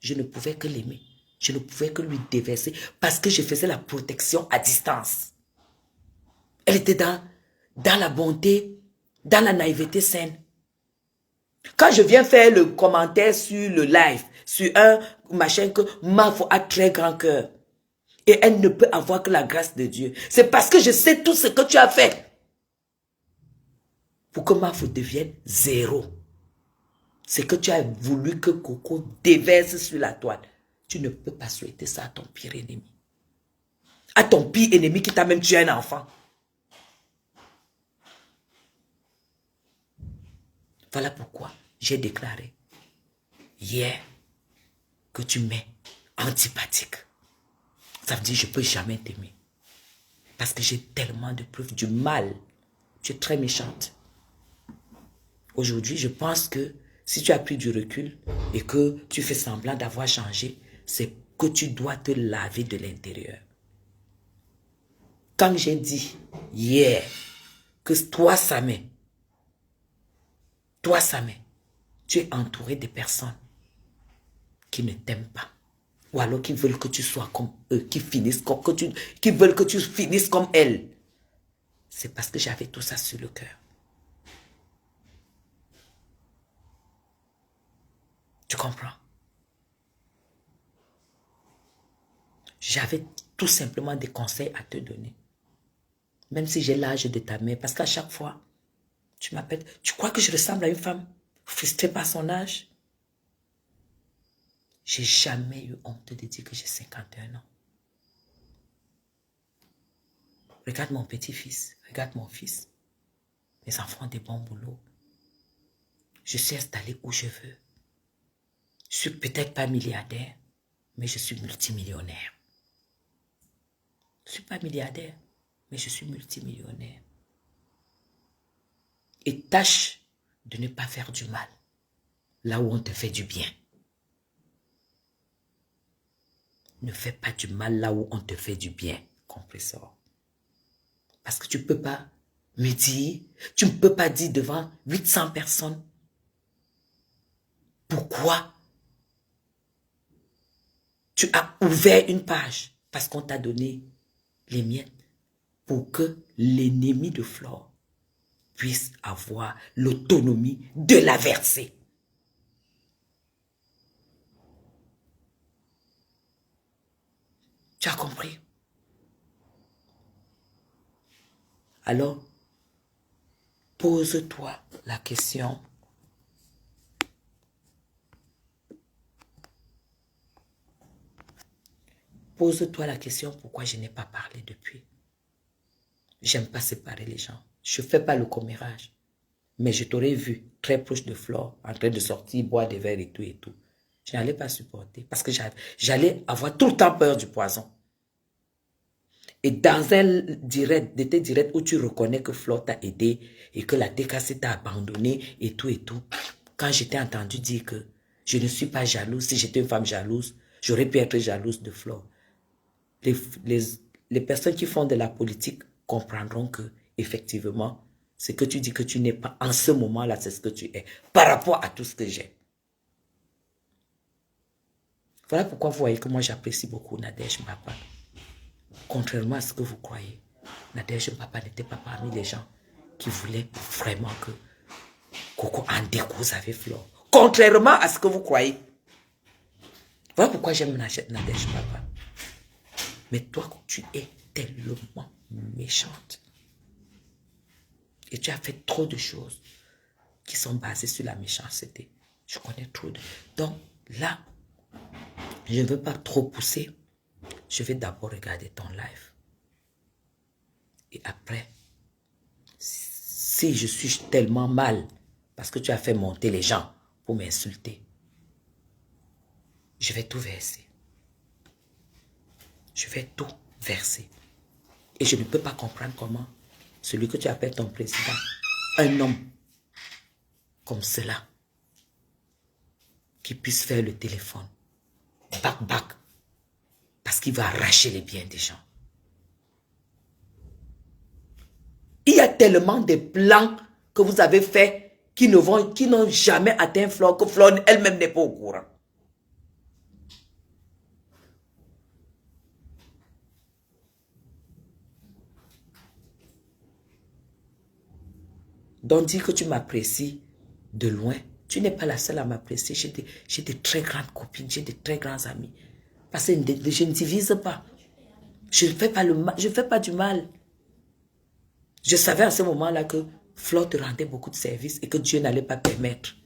je ne pouvais que l'aimer. Je ne pouvais que lui déverser parce que je faisais la protection à distance. Elle était dans la bonté, dans la naïveté saine. Quand je viens faire le commentaire sur le live, sur un machin que Mafo a très grand cœur, et elle ne peut avoir que la grâce de Dieu, c'est parce que je sais tout ce que tu as fait pour que Mafo devienne zéro. C'est que tu as voulu que Coco déverse sur la toile. Tu ne peux pas souhaiter ça à ton pire ennemi. À ton pire ennemi qui t'a même tué un enfant. Voilà pourquoi j'ai déclaré hier que tu m'es antipathique. Ça veut dire que je ne peux jamais t'aimer. Parce que j'ai tellement de preuves du mal. Tu es très méchante. Aujourd'hui, je pense que si tu as pris du recul et que tu fais semblant d'avoir changé, c'est que tu dois te laver de l'intérieur. Quand j'ai dit hier que toi, Samé, tu es entouré de personnes qui ne t'aiment pas. Ou alors qui veulent que tu sois comme eux, qui veulent que tu finisses comme elles. C'est parce que j'avais tout ça sur le cœur. Tu comprends? J'avais tout simplement des conseils à te donner. Même si j'ai l'âge de ta mère. Parce qu'à chaque fois, tu m'appelles. Tu crois que je ressemble à une femme frustrée par son âge? J'ai jamais eu honte de dire que j'ai 51 ans. Regarde mon petit-fils. Regarde mon fils. Mes enfants ont des bons boulots. Je suis installé où je veux. Je suis peut-être pas milliardaire, mais je suis multimillionnaire. Je ne suis pas milliardaire, mais je suis multimillionnaire. Et tâche de ne pas faire du mal là où on te fait du bien. Ne fais pas du mal là où on te fait du bien, compresseur. Parce que tu ne peux pas me dire, tu ne peux pas dire devant 800 personnes pourquoi tu as ouvert une page parce qu'on t'a donné les miettes pour que l'ennemi de Flore puisse avoir l'autonomie de la verser. Tu as compris? Alors, pose-toi la question. Pose-toi la question pourquoi je n'ai pas parlé depuis. J'aime pas séparer les gens. Je ne fais pas le commérage. Mais je t'aurais vu très proche de Flore, en train de sortir, boire des verres et tout et tout. Je n'allais pas supporter parce que j'allais avoir tout le temps peur du poison. Et dans un direct, de tes directs où tu reconnais que Flore t'a aidé et que la DKC t'a abandonné et tout, quand je t'ai entendu dire que je ne suis pas jalouse, si j'étais une femme jalouse, j'aurais pu être jalouse de Flore. Les personnes qui font de la politique comprendront que, effectivement, ce que tu dis que tu n'es pas en ce moment-là, c'est ce que tu es, par rapport à tout ce que j'ai. Voilà pourquoi vous voyez que moi j'apprécie beaucoup Nadège Mbapa. Contrairement à ce que vous croyez, Nadège Mbapa n'était pas parmi les gens qui voulaient vraiment que Coco en découse avec Flore. Contrairement à ce que vous croyez. Voilà pourquoi j'aime Nadège Mbapa. Mais toi, tu es tellement méchante. Et tu as fait trop de choses qui sont basées sur la méchanceté. Je connais trop de... Donc là, je ne veux pas trop pousser. Je vais d'abord regarder ton live. Et après, si je suis tellement mal, parce que tu as fait monter les gens pour m'insulter, je vais tout verser. Je vais tout verser. Et je ne peux pas comprendre comment celui que tu appelles ton président, un homme comme cela, qui puisse faire le téléphone, bac, bac, parce qu'il va arracher les biens des gens. Il y a tellement de plans que vous avez faits qui n'ont jamais atteint Flore, que Flore elle-même n'est pas au courant. Donc dis que tu m'apprécies de loin. Tu n'es pas la seule à m'apprécier. J'ai de très grandes copines, j'ai de très grands amis. Parce que je ne divise pas. Je ne fais pas le mal, je ne fais pas du mal. Je savais à ce moment-là que Flore te rendait beaucoup de services et que Dieu n'allait pas permettre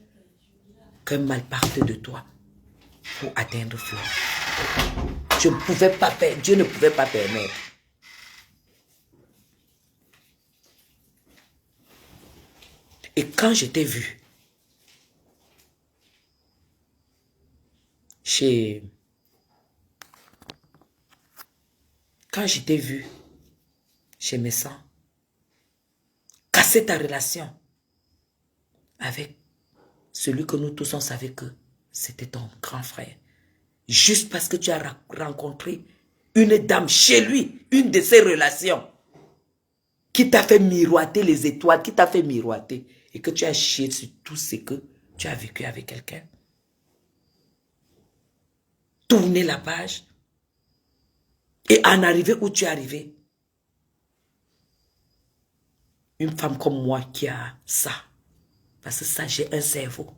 qu'un mal parte de toi pour atteindre Flore. Je ne pouvais pas, Dieu ne pouvait pas permettre. Et quand je t'ai vu quand je t'ai vu chez Messan, casser ta relation avec celui que nous tous on savait que c'était ton grand frère, juste parce que tu as rencontré une dame chez lui, une de ses relations, qui t'a fait miroiter les étoiles, qui t'a fait miroiter, et que tu as chié sur tout ce que tu as vécu avec quelqu'un. Tourner la page et en arriver où tu es arrivé. Une femme comme moi qui a ça, parce que ça, j'ai un cerveau.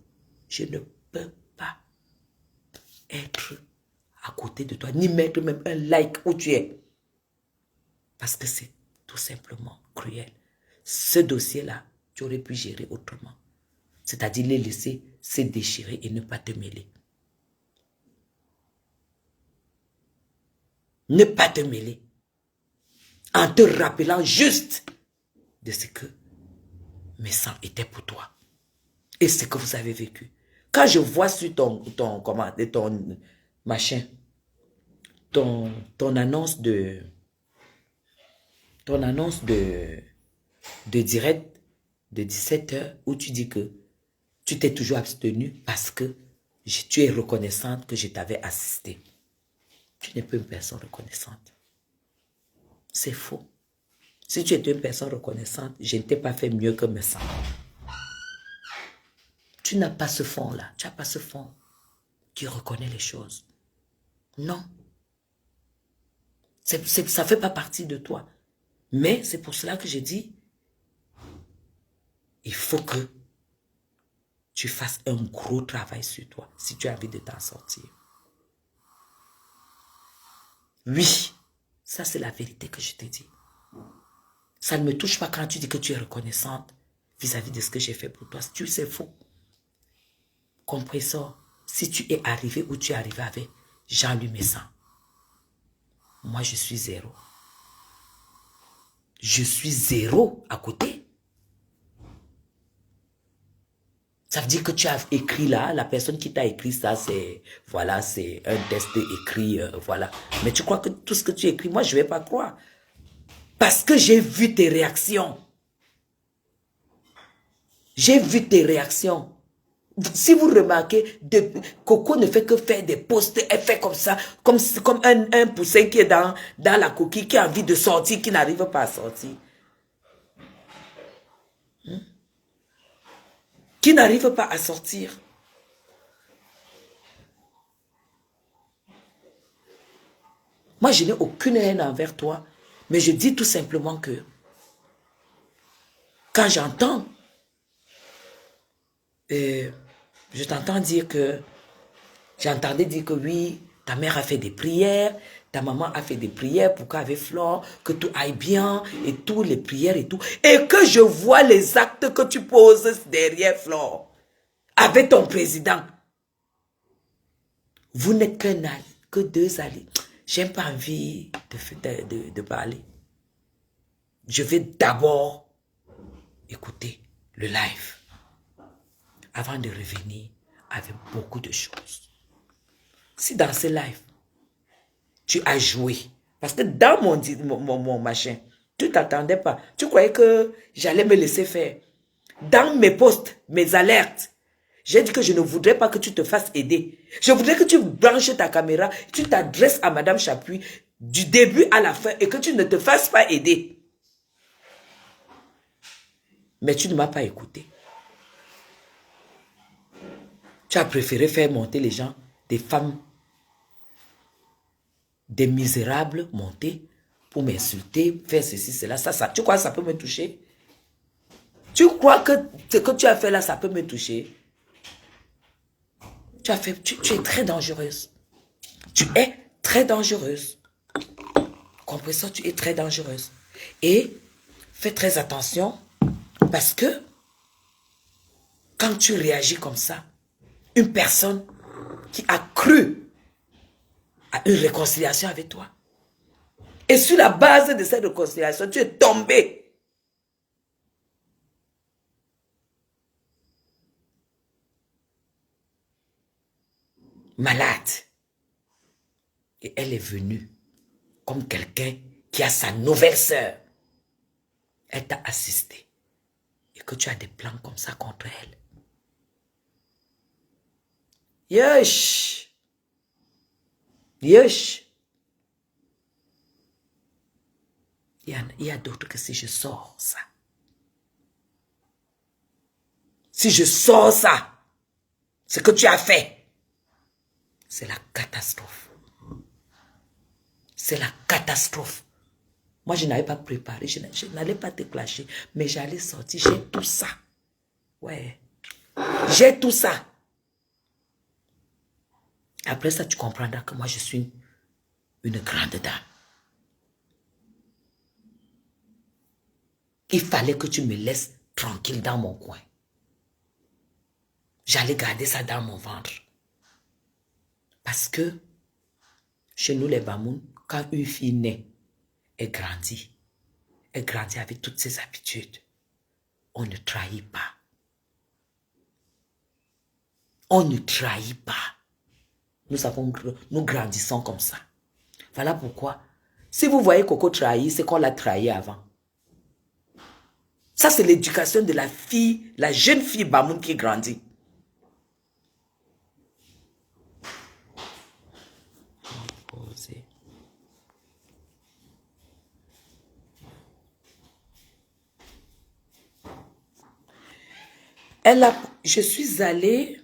Je ne peux pas être à côté de toi, ni mettre même un like où tu es. Parce que c'est tout simplement cruel. Ce dossier-là, tu aurais pu gérer autrement. C'est-à-dire les laisser se déchirer et ne pas te mêler. Ne pas te mêler. En te rappelant juste de ce que mes sangs étaient pour toi. Et ce que vous avez vécu. Quand je vois sur ton machin, ton annonce de direct de 17h où tu dis que tu t'es toujours abstenu parce que tu es reconnaissante que je t'avais assisté. Tu n'es pas une personne reconnaissante. C'est faux. Si tu étais une personne reconnaissante, je ne t'ai pas fait mieux que mes sangs. Tu n'as pas ce fond-là. Tu n'as pas ce fond qui reconnaît les choses. Non. Ça ne fait pas partie de toi. Mais c'est pour cela que je dis, il faut que tu fasses un gros travail sur toi si tu as envie de t'en sortir. Oui, ça c'est la vérité que je te dis. Ça ne me touche pas quand tu dis que tu es reconnaissante vis-à-vis de ce que j'ai fait pour toi. Tu sais faux. Compris ça. Si tu es arrivé où tu es arrivé avec Jean-Louis Messan, moi je suis zéro. Je suis zéro à côté. Ça veut dire que tu as écrit là, la personne qui t'a écrit ça, c'est, voilà, c'est un test écrit, voilà. Mais tu crois que tout ce que tu écris, moi je ne vais pas croire. Parce que j'ai vu tes réactions. J'ai vu tes réactions. Si vous remarquez, Coco ne fait que faire des posts, elle fait comme ça, comme un poussin qui est dans la coquille, qui a envie de sortir, qui n'arrive pas à sortir. Qui n'arrive pas à sortir. Moi, je n'ai aucune haine envers toi, mais je dis tout simplement que quand j'entends, je t'entends dire que, j'entendais dire que oui, ta mère a fait des prières, Ta maman a fait des prières pour qu'avec Flore, que tout aille bien, et toutes les prières et tout. Et que je vois les actes que tu poses derrière Flore, avec ton président. Vous n'êtes que deux alliés. J'aime pas envie de parler. Je vais d'abord écouter le live avant de revenir avec beaucoup de choses. Si dans ce live, tu as joué, parce que dans mon machin, tu t'attendais pas. Tu croyais que j'allais me laisser faire. Dans mes posts, mes alertes, j'ai dit que je ne voudrais pas que tu te fasses aider. Je voudrais que tu branches ta caméra, tu t'adresses à Madame Chapuis du début à la fin et que tu ne te fasses pas aider. Mais tu ne m'as pas écouté. Tu as préféré faire monter les gens, des femmes, des misérables monter pour m'insulter, faire ceci, cela. Ça, tu crois que ça peut me toucher? Tu crois que ce que tu as fait là, ça peut me toucher? Tu es très dangereuse. Tu es très dangereuse. Comprenez ça? Tu es très dangereuse. Et fais très attention parce que quand tu réagis comme ça, une personne qui a cru à une réconciliation avec toi, et sur la base de cette réconciliation, tu es tombé. Malade. Et elle est venue comme quelqu'un qui a sa nouvelle sœur. Elle t'a assisté. Et que tu as des plans comme ça contre elle. Yesh. Yesh. Il y a d'autres que si je sors ça. Si je sors ça, ce que tu as fait, c'est la catastrophe. C'est la catastrophe. Moi, je n'avais pas préparé, je n'allais pas te clasher, mais j'allais sortir, j'ai tout ça. Ouais. J'ai tout ça. Après ça, tu comprendras que moi, je suis une grande dame. Il fallait que tu me laisses tranquille dans mon coin. J'allais garder ça dans mon ventre. Parce que, chez nous les Bamoun, quand une fille naît, elle grandit avec toutes ses habitudes. On ne trahit pas. On ne trahit pas. Nous grandissons comme ça. Voilà pourquoi, si vous voyez Coco trahir, c'est qu'on l'a trahi avant. Ça, c'est l'éducation de la fille, la jeune fille Bamoun qui grandit. Je suis allée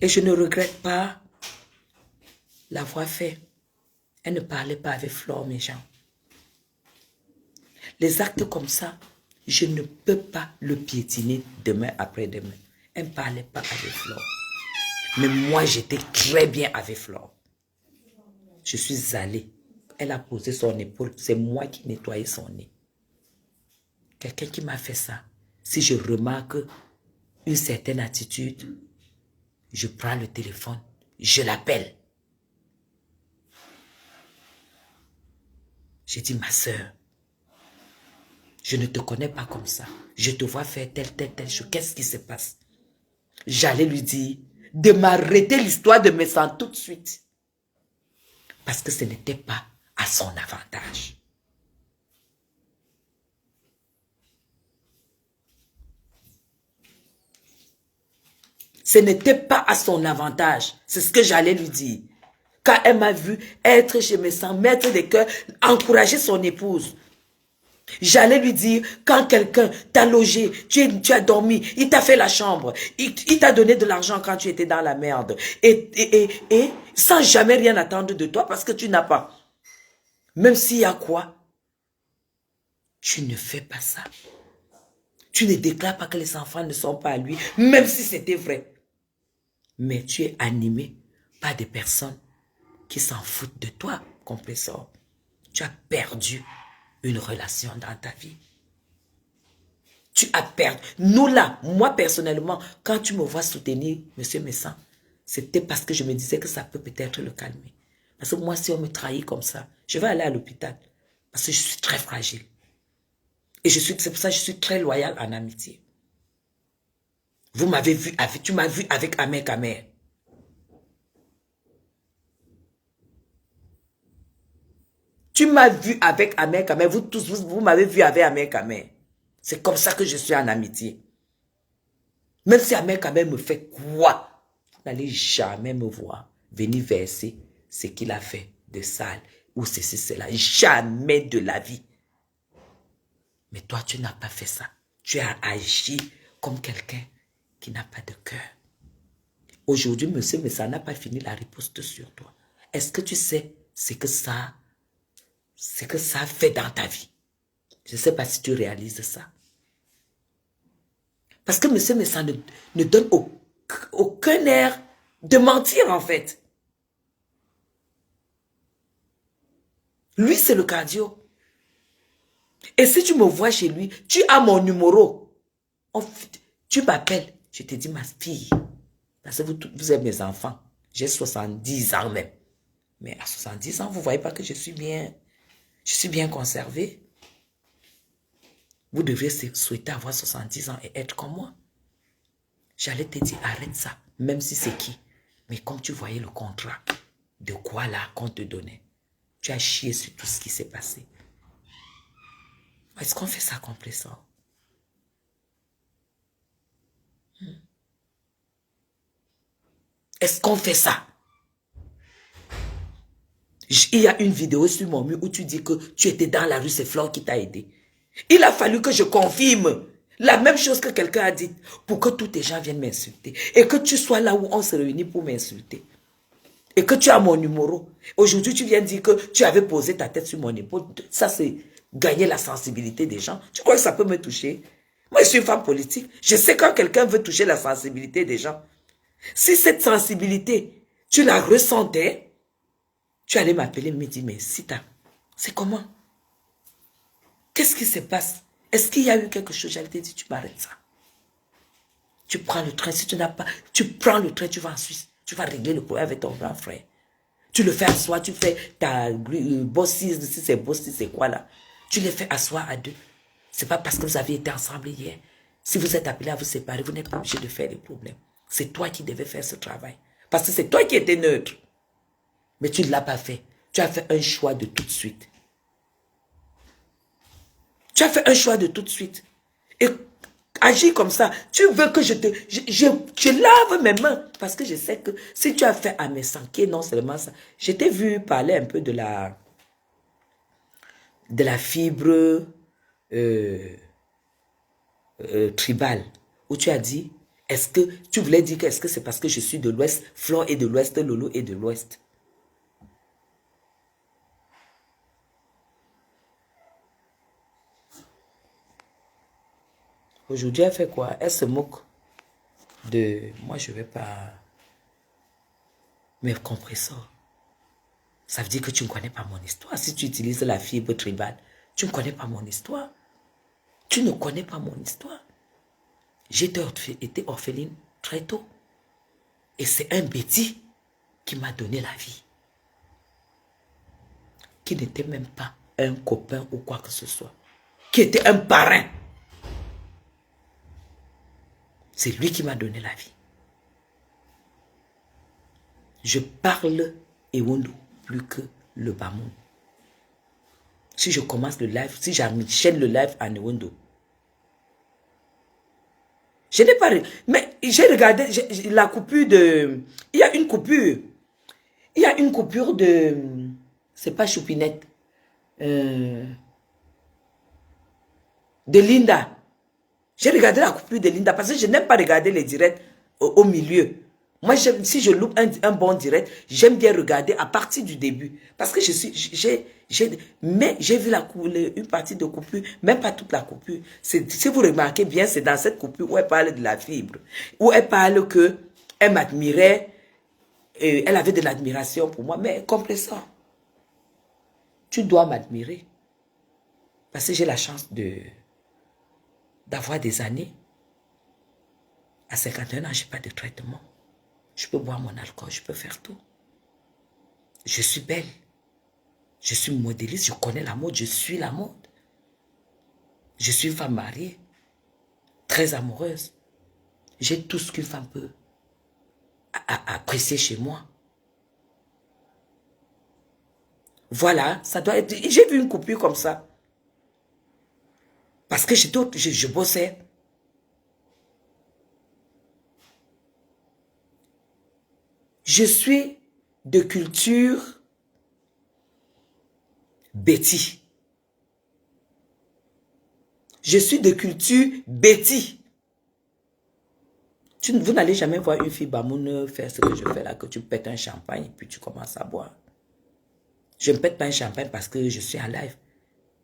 et je ne regrette pas l'avoir fait. Elle ne parlait pas avec Flore, mes gens. Les actes comme ça, je ne peux pas le piétiner demain après demain. Elle ne parlait pas avec Flore. Mais moi, j'étais très bien avec Flore. Je suis allée. Elle a posé son épaule. C'est moi qui nettoyais son nez. Quelqu'un qui m'a fait ça. Si je remarque une certaine attitude, je prends le téléphone, je l'appelle. J'ai dit, ma soeur, je ne te connais pas comme ça. Je te vois faire telle chose. Qu'est-ce qui se passe? J'allais lui dire de m'arrêter l'histoire de mes sangs tout de suite. Parce que ce n'était pas à son avantage. Ce n'était pas à son avantage. C'est ce que j'allais lui dire. Quand elle m'a vu être chez mes sangs, mettre des cœurs, encourager son épouse. J'allais lui dire, quand quelqu'un t'a logé, tu as dormi, il t'a fait la chambre, il t'a donné de l'argent quand tu étais dans la merde. Et sans jamais rien attendre de toi parce que tu n'as pas. Même s'il y a quoi, tu ne fais pas ça. Tu ne déclares pas que les enfants ne sont pas à lui, même si c'était vrai. Mais tu es animé par des personnes qui s'en foutent de toi. compresseur. Tu as perdu une relation dans ta vie. Tu as perdu. Nous là, moi personnellement, quand tu me vois soutenir M. Messan, c'était parce que je me disais que ça peut peut-être le calmer. Parce que moi, si on me trahit comme ça, je vais aller à l'hôpital. Parce que je suis très fragile. Et c'est pour ça que je suis très loyale en amitié. Vous m'avez vu, tu m'as vu avec Amer Kamer. Tu m'as vu avec Amer Kamer. Vous tous, vous m'avez vu avec Amer Kamer. C'est comme ça que je suis en amitié. Même si Amer Kamer me fait quoi, vous n'allez jamais me voir venir verser ce qu'il a fait de sale ou ceci, cela. Jamais de la vie. Mais toi, tu n'as pas fait ça. Tu as agi comme quelqu'un qui n'a pas de cœur. Aujourd'hui, monsieur, mais ça n'a pas fini la riposte sur toi. Est-ce que tu sais ce que ça fait dans ta vie? Je ne sais pas si tu réalises ça. Parce que monsieur, mais ça ne donne aucun air de mentir, en fait. Lui, c'est le cardio. Et si tu me vois chez lui, tu as mon numéro. Tu m'appelles. Je te dis, ma fille, parce que vous êtes mes enfants. J'ai 70 ans même. Mais à 70 ans, vous ne voyez pas que je suis bien conservé. Vous devriez souhaiter avoir 70 ans et être comme moi. J'allais te dire, arrête ça, même si c'est qui. Mais comme tu voyais le contrat, de quoi là qu'on te donnait, tu as chié sur tout ce qui s'est passé. Est-ce qu'on fait ça complètement? Est-ce qu'on fait ça? Il y a une vidéo sur mon mur où tu dis que tu étais dans la rue, c'est Flore qui t'a aidé. Il a fallu que je confirme la même chose que quelqu'un a dit pour que tous tes gens viennent m'insulter. Et que tu sois là où on se réunit pour m'insulter. Et que tu as mon numéro. Aujourd'hui, tu viens dire que tu avais posé ta tête sur mon épaule. Ça, c'est gagner la sensibilité des gens. Tu crois que ça peut me toucher? Moi, je suis une femme politique. Je sais quand quelqu'un veut toucher la sensibilité des gens. Si cette sensibilité, tu la ressentais, tu allais m'appeler et me dire, mais Sita, c'est comment? Qu'est-ce qui se passe? Est-ce qu'il y a eu quelque chose? J'allais te dire, tu m'arrêtes ça. Tu prends le train. Si tu n'as pas, tu prends le train, tu vas en Suisse. Tu vas régler le problème avec ton grand frère. Tu le fais asseoir, tu fais ta bossis, si c'est bossis, c'est quoi là? Tu les fais asseoir à deux. C'est pas parce que vous avez été ensemble hier. Si vous êtes appelés à vous séparer, vous n'êtes pas obligé de faire des problèmes. C'est toi qui devais faire ce travail. Parce que c'est toi qui étais neutre. Mais tu ne l'as pas fait. Tu as fait un choix de tout de suite. Tu as fait un choix de tout de suite. Et agis comme ça. Tu veux que je lave mes mains. Parce que je sais que si tu as fait à mes sanquiers, non seulement ça. Je t'ai vu parler un peu de la fibre tribale. Où tu as dit, est-ce que tu voulais dire que est-ce que c'est parce que je suis de l'Ouest, Flore est de l'Ouest, Lolo est de l'Ouest. Aujourd'hui, elle fait quoi? Elle se moque de... Moi, je ne vais pas... Mais compresseur. Ça veut dire que tu ne connais pas mon histoire. Si tu utilises la fibre tribale, tu ne connais pas mon histoire. Tu ne connais pas mon histoire. J'ai été orpheline très tôt. Et c'est un Betty qui m'a donné la vie. Qui n'était même pas un copain ou quoi que ce soit. Qui était un parrain. C'est lui qui m'a donné la vie. Je parle Ewondo plus que le Bamoun. Si je commence le live, si j'enchaîne le live en Ewondo, je n'ai pas... Mais j'ai regardé la coupure de... Il y a une coupure. Il y a une coupure de... C'est pas Choupinette. De Linda. J'ai regardé la coupure de Linda parce que je n'aime pas regarder les directs au milieu. Moi, si je loupe un bon direct, j'aime bien regarder à partir du début. Parce que mais j'ai vu une partie de coupure, même pas toute la coupure. Si vous remarquez bien, c'est dans cette coupure où elle parle de la fibre. Où elle parle qu'elle m'admirait, elle avait de l'admiration pour moi. Mais compresseur, tu dois m'admirer. Parce que j'ai la chance d'avoir des années. À 51 ans, je n'ai pas de traitement. Je peux boire mon alcool, je peux faire tout. Je suis belle. Je suis modéliste, je connais la mode, je suis la mode. Je suis une femme mariée, très amoureuse. J'ai tout ce qu'une femme peut apprécier chez moi. Voilà, ça doit être... J'ai vu une coupure comme ça. Parce que je bossais. Je suis de culture Betty. Je suis de culture Betty. Vous n'allez jamais voir une fille bamoune faire ce que je fais là, que tu pètes un champagne et puis tu commences à boire. Je ne pète pas un champagne parce que je suis en live.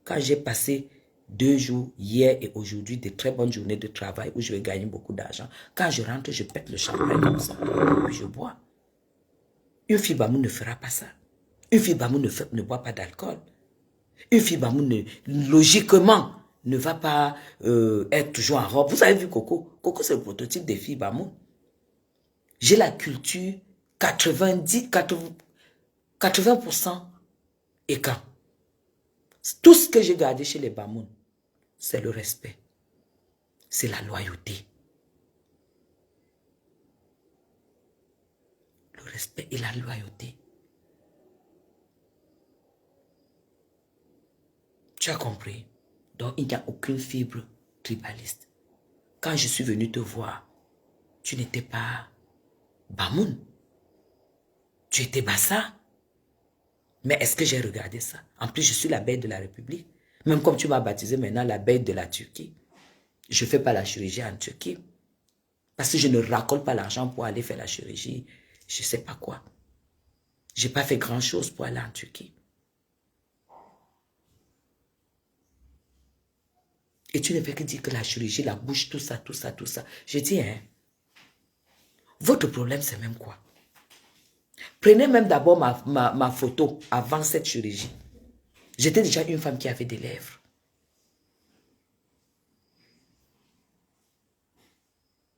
Quand j'ai passé 2 jours, hier et aujourd'hui, de très bonnes journées de travail où je vais gagner beaucoup d'argent, quand je rentre, je pète le champagne comme ça, puis je bois. Une fille bamoune ne fera pas ça. Une fille bamoune ne boit pas d'alcool. Une fille bamoune, logiquement, ne va pas être toujours en robe. Vous avez vu Coco? Coco, c'est le prototype des filles bamoun. J'ai la culture 80% et quand. Tout ce que j'ai gardé chez les bamoun, c'est le respect. C'est la loyauté. Le respect et la loyauté. Tu as compris? Donc, il n'y a aucune fibre tribaliste. Quand je suis venu te voir, tu n'étais pas bamoun. Tu étais bassa. Mais est-ce que j'ai regardé ça? En plus, je suis la bête de la République. Même comme tu m'as baptisé maintenant la bête de la Turquie. Je ne fais pas la chirurgie en Turquie. Parce que je ne racole pas l'argent pour aller faire la chirurgie. Je ne sais pas quoi. Je n'ai pas fait grand-chose pour aller en Turquie. Et tu ne fais que dire que la chirurgie, la bouche, tout ça, tout ça, tout ça. Je dis, hein, votre problème, c'est même quoi? Prenez même d'abord ma photo avant cette chirurgie. J'étais déjà une femme qui avait des lèvres.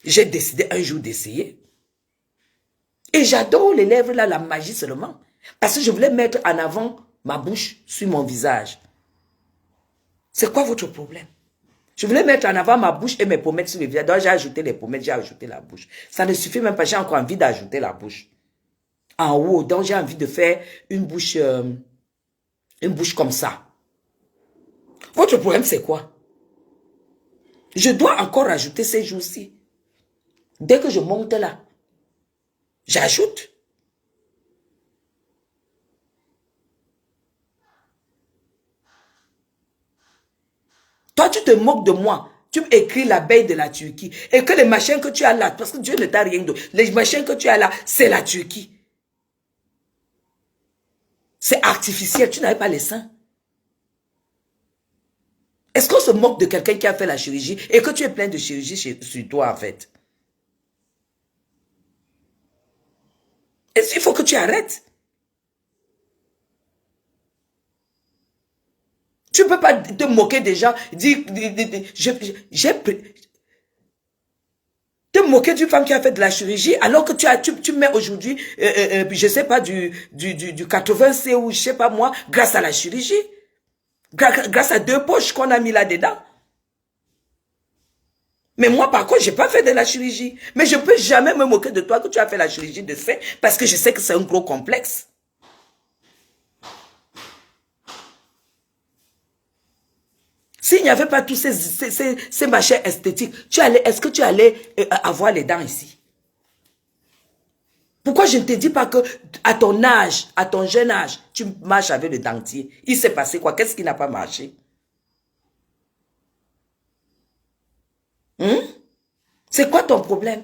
J'ai décidé un jour d'essayer. Et j'adore les lèvres là, la magie seulement. Parce que je voulais mettre en avant ma bouche sur mon visage. C'est quoi votre problème? Je voulais mettre en avant ma bouche et mes pommettes sur le visage. Donc j'ai ajouté les pommettes, j'ai ajouté la bouche. Ça ne suffit même pas, j'ai encore envie d'ajouter la bouche. En haut, donc j'ai envie de faire une bouche comme ça. Votre problème c'est quoi? Je dois encore ajouter ces jours-ci. Dès que je monte là, j'ajoute. Toi, tu te moques de moi. Tu écris l'abeille de la Turquie. Et que les machins que tu as là, parce que Dieu ne t'a rien donné, les machins que tu as là, c'est la Turquie. C'est artificiel, tu n'avais pas les seins. Est-ce qu'on se moque de quelqu'un qui a fait la chirurgie et que tu es plein de chirurgie sur toi en fait? Il faut que tu arrêtes. Tu ne peux pas te moquer des gens. Te moquer d'une femme qui a fait de la chirurgie alors que tu mets aujourd'hui, je ne sais pas, du 80C ou je ne sais pas moi, grâce à la chirurgie. Grâce à 2 poches qu'on a mis là-dedans. Mais moi, par contre, je n'ai pas fait de la chirurgie. Mais je ne peux jamais me moquer de toi que tu as fait la chirurgie de sein parce que je sais que c'est un gros complexe. S'il n'y avait pas tous ces machins esthétiques, est-ce que tu allais avoir les dents ici? Pourquoi je ne te dis pas que à ton âge, à ton jeune âge, tu marches avec le dentier? Il s'est passé quoi? Qu'est-ce qui n'a pas marché? C'est quoi ton problème?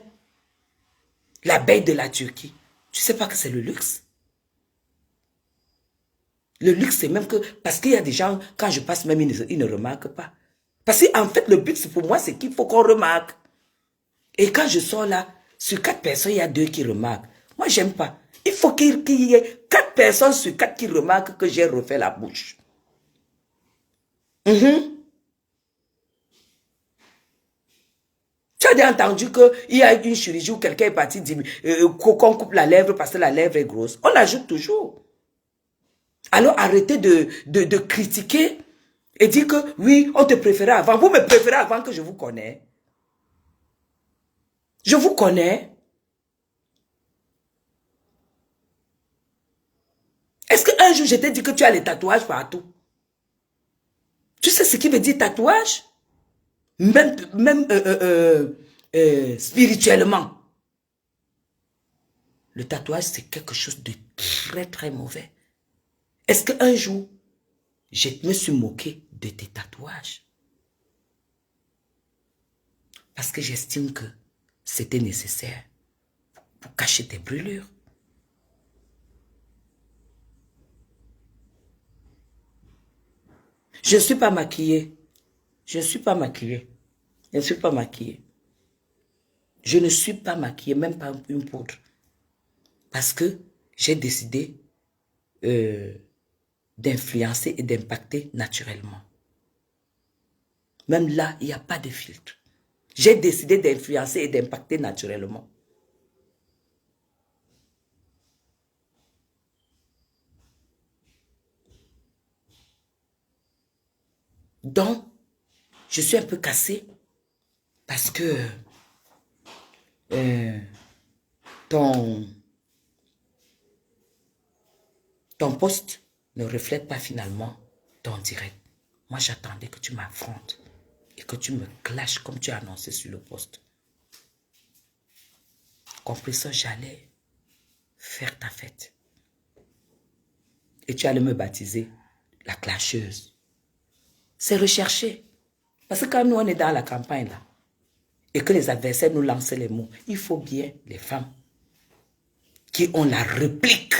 L'abeille de la Turquie. Tu ne sais pas que c'est le luxe? Le luxe, c'est même que... Parce qu'il y a des gens, quand je passe même, ils ne remarquent pas. Parce qu'en fait, le but, pour moi, c'est qu'il faut qu'on remarque. Et quand je sors là, sur 4 personnes, il y a 2 qui remarquent. Moi, j'aime pas. Il faut qu'il y ait 4 personnes sur 4 qui remarquent que j'ai refait la bouche. Tu as déjà entendu qu'il y a une chirurgie où quelqu'un est parti dire qu'on coupe la lèvre parce que la lèvre est grosse. On ajoute toujours. Alors arrêtez de critiquer et dire que oui, on te préférait avant. Vous me préférez avant que je vous connais. Je vous connais. Est-ce qu'un jour je t'ai dit que tu as les tatouages partout? Tu sais ce qui veut dire tatouage? Même spirituellement. Le tatouage, c'est quelque chose de très, très mauvais. Est-ce qu'un jour, je me suis moqué de tes tatouages? Parce que j'estime que c'était nécessaire pour cacher tes brûlures. Je ne suis pas maquillée. Je ne suis pas maquillée. Je ne suis pas maquillée. Je ne suis pas maquillée, même pas une poudre. Parce que j'ai décidé d'influencer et d'impacter naturellement. Même là, il n'y a pas de filtre. J'ai décidé d'influencer et d'impacter naturellement. Donc, je suis un peu cassée parce que ton poste ne reflète pas finalement ton direct. Moi, j'attendais que tu m'affrontes et que tu me clashes comme tu as annoncé sur le poste. Compris ça, j'allais faire ta fête. Et tu allais me baptiser la clasheuse. C'est recherché. Parce que quand nous, on est dans la campagne, là, et que les adversaires nous lancent les mots, il faut bien les femmes qui ont la réplique.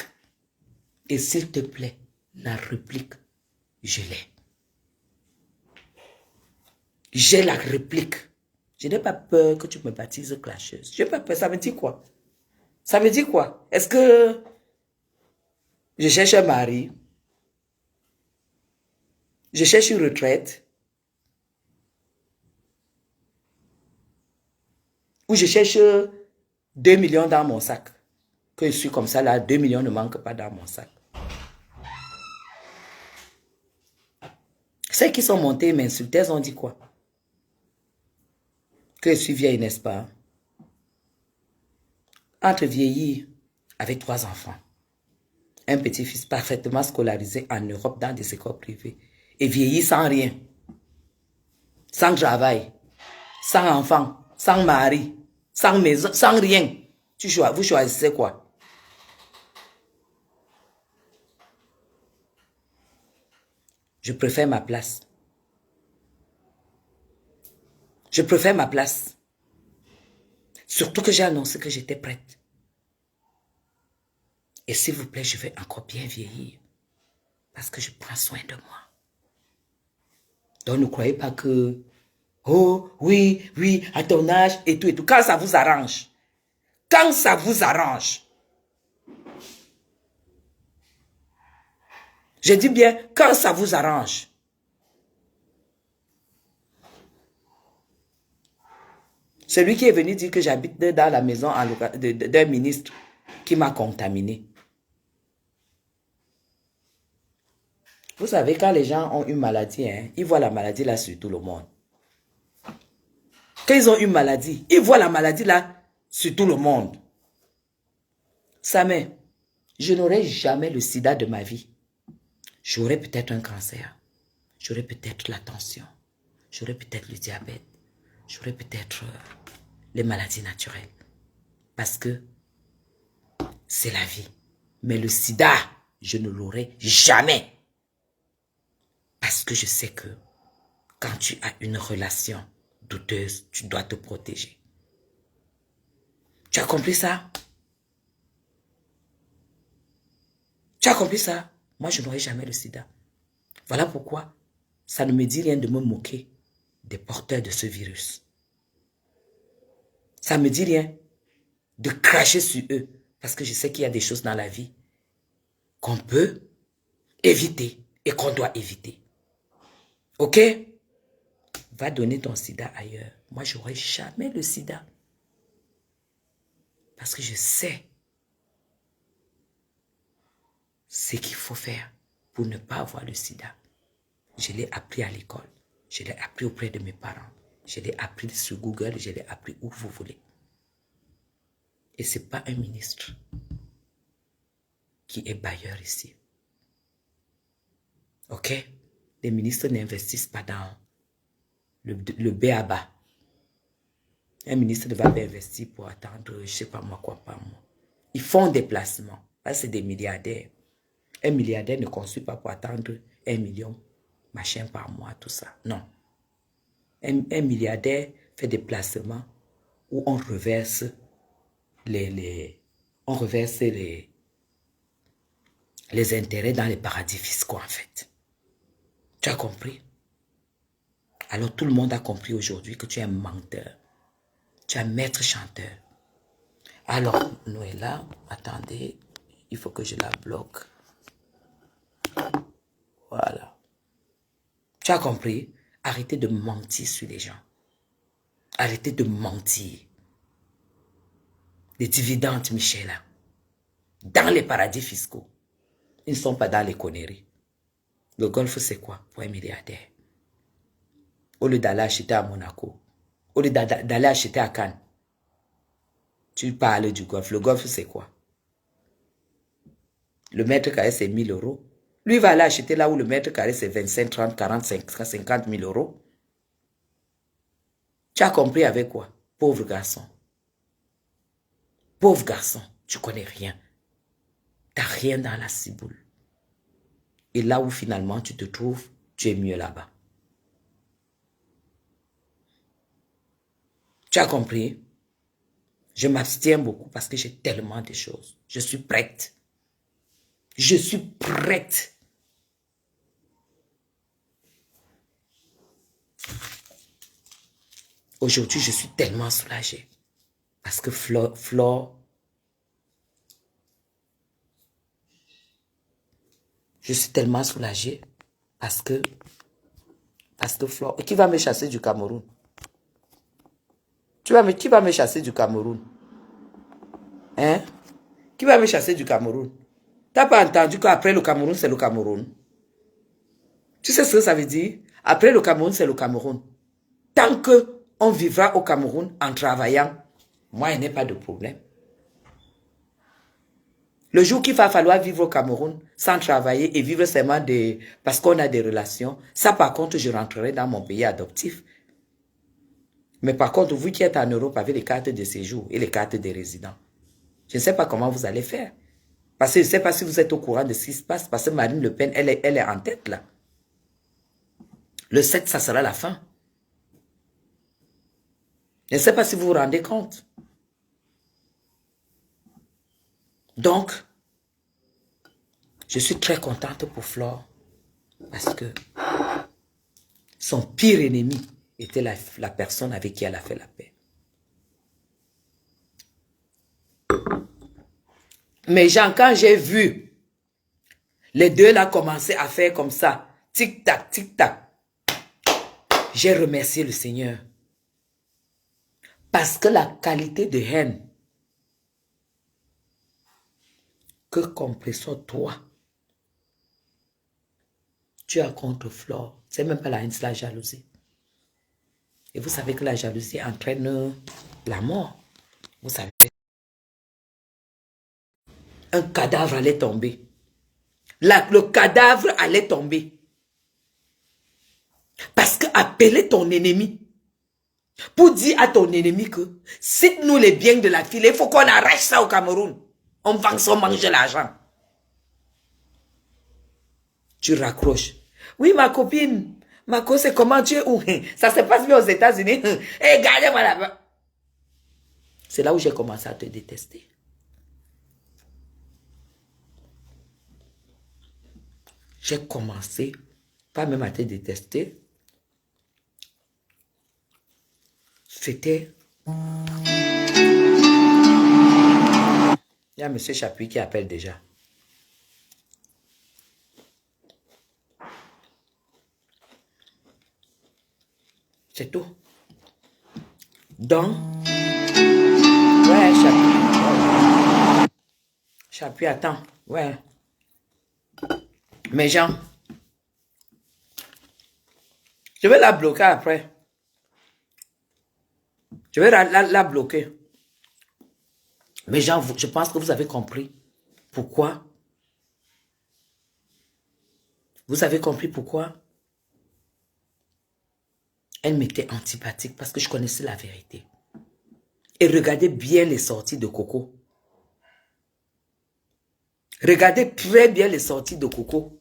Et s'il te plaît, la réplique, je l'ai. J'ai la réplique. Je n'ai pas peur que tu me baptises clasheuse. Je n'ai pas peur. Ça me dit quoi? Ça me dit quoi? Est-ce que je cherche un mari? Je cherche une retraite? Ou je cherche 2 millions dans mon sac? Que je suis comme ça là, 2 millions ne manquent pas dans mon sac. Ceux qui sont montés m'insultaient, ils ont dit quoi? Que je suis vieille, n'est-ce pas? Entre vieillir avec 3 enfants, un petit-fils parfaitement scolarisé en Europe dans des écoles privées, et vieillir sans rien, sans travail, sans enfant, sans mari, sans maison, sans rien. Vous choisissez quoi? Je préfère ma place. Je préfère ma place. Surtout que j'ai annoncé que j'étais prête. Et s'il vous plaît, je vais encore bien vieillir. Parce que je prends soin de moi. Donc ne croyez pas que, oh oui, oui, à ton âge et tout et tout. Quand ça vous arrange. Quand ça vous arrange. Je dis bien, quand ça vous arrange. Celui qui est venu dire que j'habite dans la maison d'un ministre qui m'a contaminé. Vous savez, quand les gens ont une maladie, hein, ils voient la maladie là sur tout le monde. Quand ils ont une maladie, ils voient la maladie là sur tout le monde. Samé, je n'aurai jamais le sida de ma vie. J'aurai peut-être un cancer. J'aurai peut-être la tension. J'aurai peut-être le diabète. J'aurai peut-être les maladies naturelles. Parce que c'est la vie. Mais le sida, je ne l'aurai jamais. Parce que je sais que quand tu as une relation douteuse, tu dois te protéger. Tu as compris ça? Tu as compris ça? Moi, je n'aurai jamais le sida. Voilà pourquoi ça ne me dit rien de me moquer des porteurs de ce virus. Ça ne me dit rien de cracher sur eux. Parce que je sais qu'il y a des choses dans la vie qu'on peut éviter et qu'on doit éviter. Ok? Va donner ton sida ailleurs. Moi, je n'aurai jamais le sida. Parce que je sais ce qu'il faut faire pour ne pas avoir le sida. Je l'ai appris à l'école. Je l'ai appris auprès de mes parents. Je l'ai appris sur Google. Je l'ai appris où vous voulez. Et ce n'est pas un ministre qui est bailleur ici. Ok? Les ministres n'investissent pas dans le B.A.B.A. Un ministre ne va pas investir pour attendre, je ne sais pas moi quoi, pas moi. Ils font des placements. Là, c'est des milliardaires. Un milliardaire ne construit pas pour attendre 1 million, machin par mois, tout ça. Non. Un milliardaire fait des placements où on reverse les intérêts dans les paradis fiscaux, en fait. Tu as compris? Alors, tout le monde a compris aujourd'hui que tu es un menteur. Tu es un maître chanteur. Alors, Noëlla, attendez, il faut que je la bloque. Voilà. Tu as compris? Arrêtez de mentir sur les gens. Arrêtez de mentir. Les dividendes, Michela, dans les paradis fiscaux, ils ne sont pas dans les conneries. Le golf, c'est quoi pour un milliardaire? Au lieu d'aller acheter à Monaco, au lieu d'aller acheter à Cannes, tu parles du golf. Le golf, c'est quoi? Le mètre carré, c'est 1 000 €. Lui va aller acheter là où le mètre carré, c'est 25, 30, 40, 50 000 €. Tu as compris avec quoi? Pauvre garçon. Pauvre garçon, tu connais rien. Tu n'as rien dans la ciboule. Et là où finalement tu te trouves, tu es mieux là-bas. Tu as compris? Je m'abstiens beaucoup parce que j'ai tellement de choses. Je suis prête. Je suis prête. Aujourd'hui, je suis tellement soulagée. Parce que Flore, je suis tellement soulagée parce que Flore, qui va me chasser du Cameroun? Qui va me chasser du Cameroun? Hein? Qui va me chasser du Cameroun? Tu n'as pas entendu qu'après le Cameroun, c'est le Cameroun? Tu sais ce que ça veut dire? Après le Cameroun, c'est le Cameroun. Tant qu'on vivra au Cameroun en travaillant, moi, il n'y a pas de problème. Le jour qu'il va falloir vivre au Cameroun sans travailler et vivre seulement parce qu'on a des relations, ça par contre, je rentrerai dans mon pays adoptif. Mais par contre, vous qui êtes en Europe avec les cartes de séjour et les cartes des résidents, je ne sais pas comment vous allez faire. Parce que je ne sais pas si vous êtes au courant de ce qui se passe, parce que Marine Le Pen, elle est en tête là. Le 7, ça sera la fin. Je ne sais pas si vous vous rendez compte. Donc, je suis très contente pour Flore parce que son pire ennemi était la personne avec qui elle a fait la paix. Mais quand j'ai vu les deux là commencer à faire comme ça, tic-tac, tic-tac, j'ai remercié le Seigneur. Parce que la qualité de haine que compressor toi, tu as contre Flore, c'est même pas la haine, c'est la jalousie. Et vous savez que la jalousie entraîne la mort. Vous savez. Un cadavre allait tomber. Le cadavre allait tomber. Parce que appeler ton ennemi, pour dire à ton ennemi que cite-nous les biens de la fille, il faut qu'on arrache ça au Cameroun. On vend ça, on mange l'argent. Tu raccroches. Oui, ma copine, Marco, c'est comment tu es où? Ça se passe bien aux États-Unis. Hey, regardez-moi là-bas. C'est là où j'ai commencé à te détester. J'ai commencé, pas même à te détester. C'était... Il y a M. Chapuis qui appelle déjà. C'est tout. Donc, ouais, Chapuis. Chapuis, attends. Ouais. Mes gens, je vais la bloquer après. Je vais la bloquer. Mes gens, je pense que vous avez compris pourquoi. Vous avez compris pourquoi elle m'était antipathique parce que je connaissais la vérité. Et regardez bien les sorties de Coco. Regardez très bien les sorties de Coco.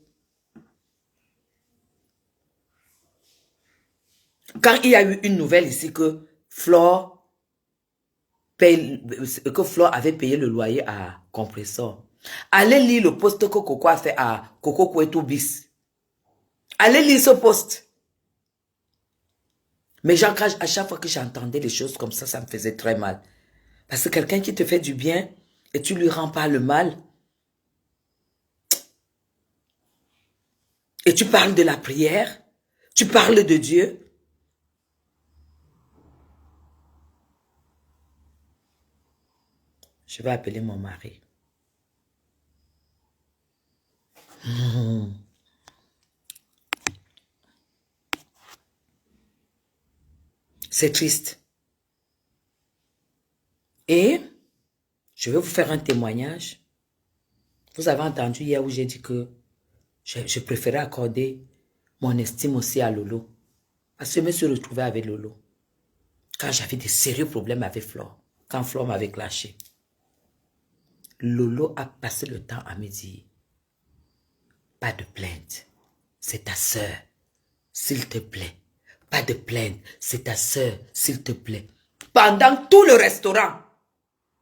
Quand il y a eu une nouvelle ici que Flore avait payé le loyer à Compressor, allez lire le post que Coco a fait à Coco Kouetou Bis. Allez lire ce post. Mais genre, à chaque fois que j'entendais les choses comme ça me faisait très mal. Parce que quelqu'un qui te fait du bien et tu lui rends pas le mal, et tu parles de la prière, tu parles de Dieu. Je vais appeler mon mari. C'est triste. Et je vais vous faire un témoignage. Vous avez entendu hier où j'ai dit que je préférais accorder mon estime aussi à Lolo. Parce que je me suis retrouvée avec Lolo. Quand j'avais des sérieux problèmes avec Flore. Quand Flore m'avait clashé. Lolo a passé le temps à me dire, pas de plainte, c'est ta sœur, s'il te plaît. Pas de plainte, c'est ta sœur, s'il te plaît. Pendant tout le restaurant,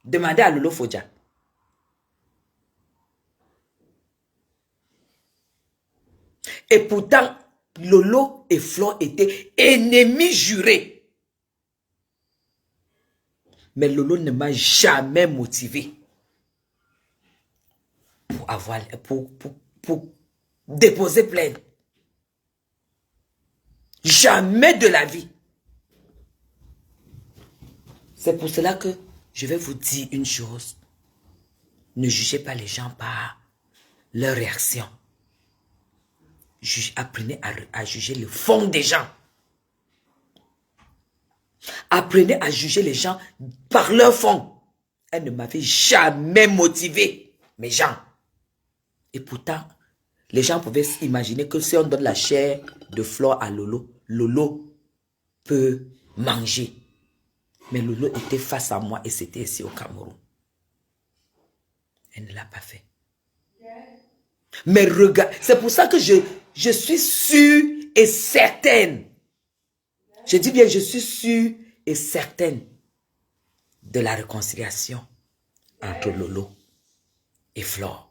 demandez à Lolo Fodja. Et pourtant, Lolo et Flore étaient ennemis jurés. Mais Lolo ne m'a jamais motivé pour déposer plainte. Jamais de la vie. C'est pour cela que je vais vous dire une chose. Ne jugez pas les gens par leur réaction. Apprenez à juger le fond des gens. Apprenez à juger les gens par leur fond. Elle ne m'avait jamais motivé, mes gens. Et pourtant, les gens pouvaient imaginer que si on donne la chair de Flore à Lolo, Lolo peut manger. Mais Lolo était face à moi et c'était ici au Cameroun. Elle ne l'a pas fait. Mais regarde, c'est pour ça que je suis sûre et certaine. Je dis bien, je suis sûre et certaine de la réconciliation entre Lolo et Flore.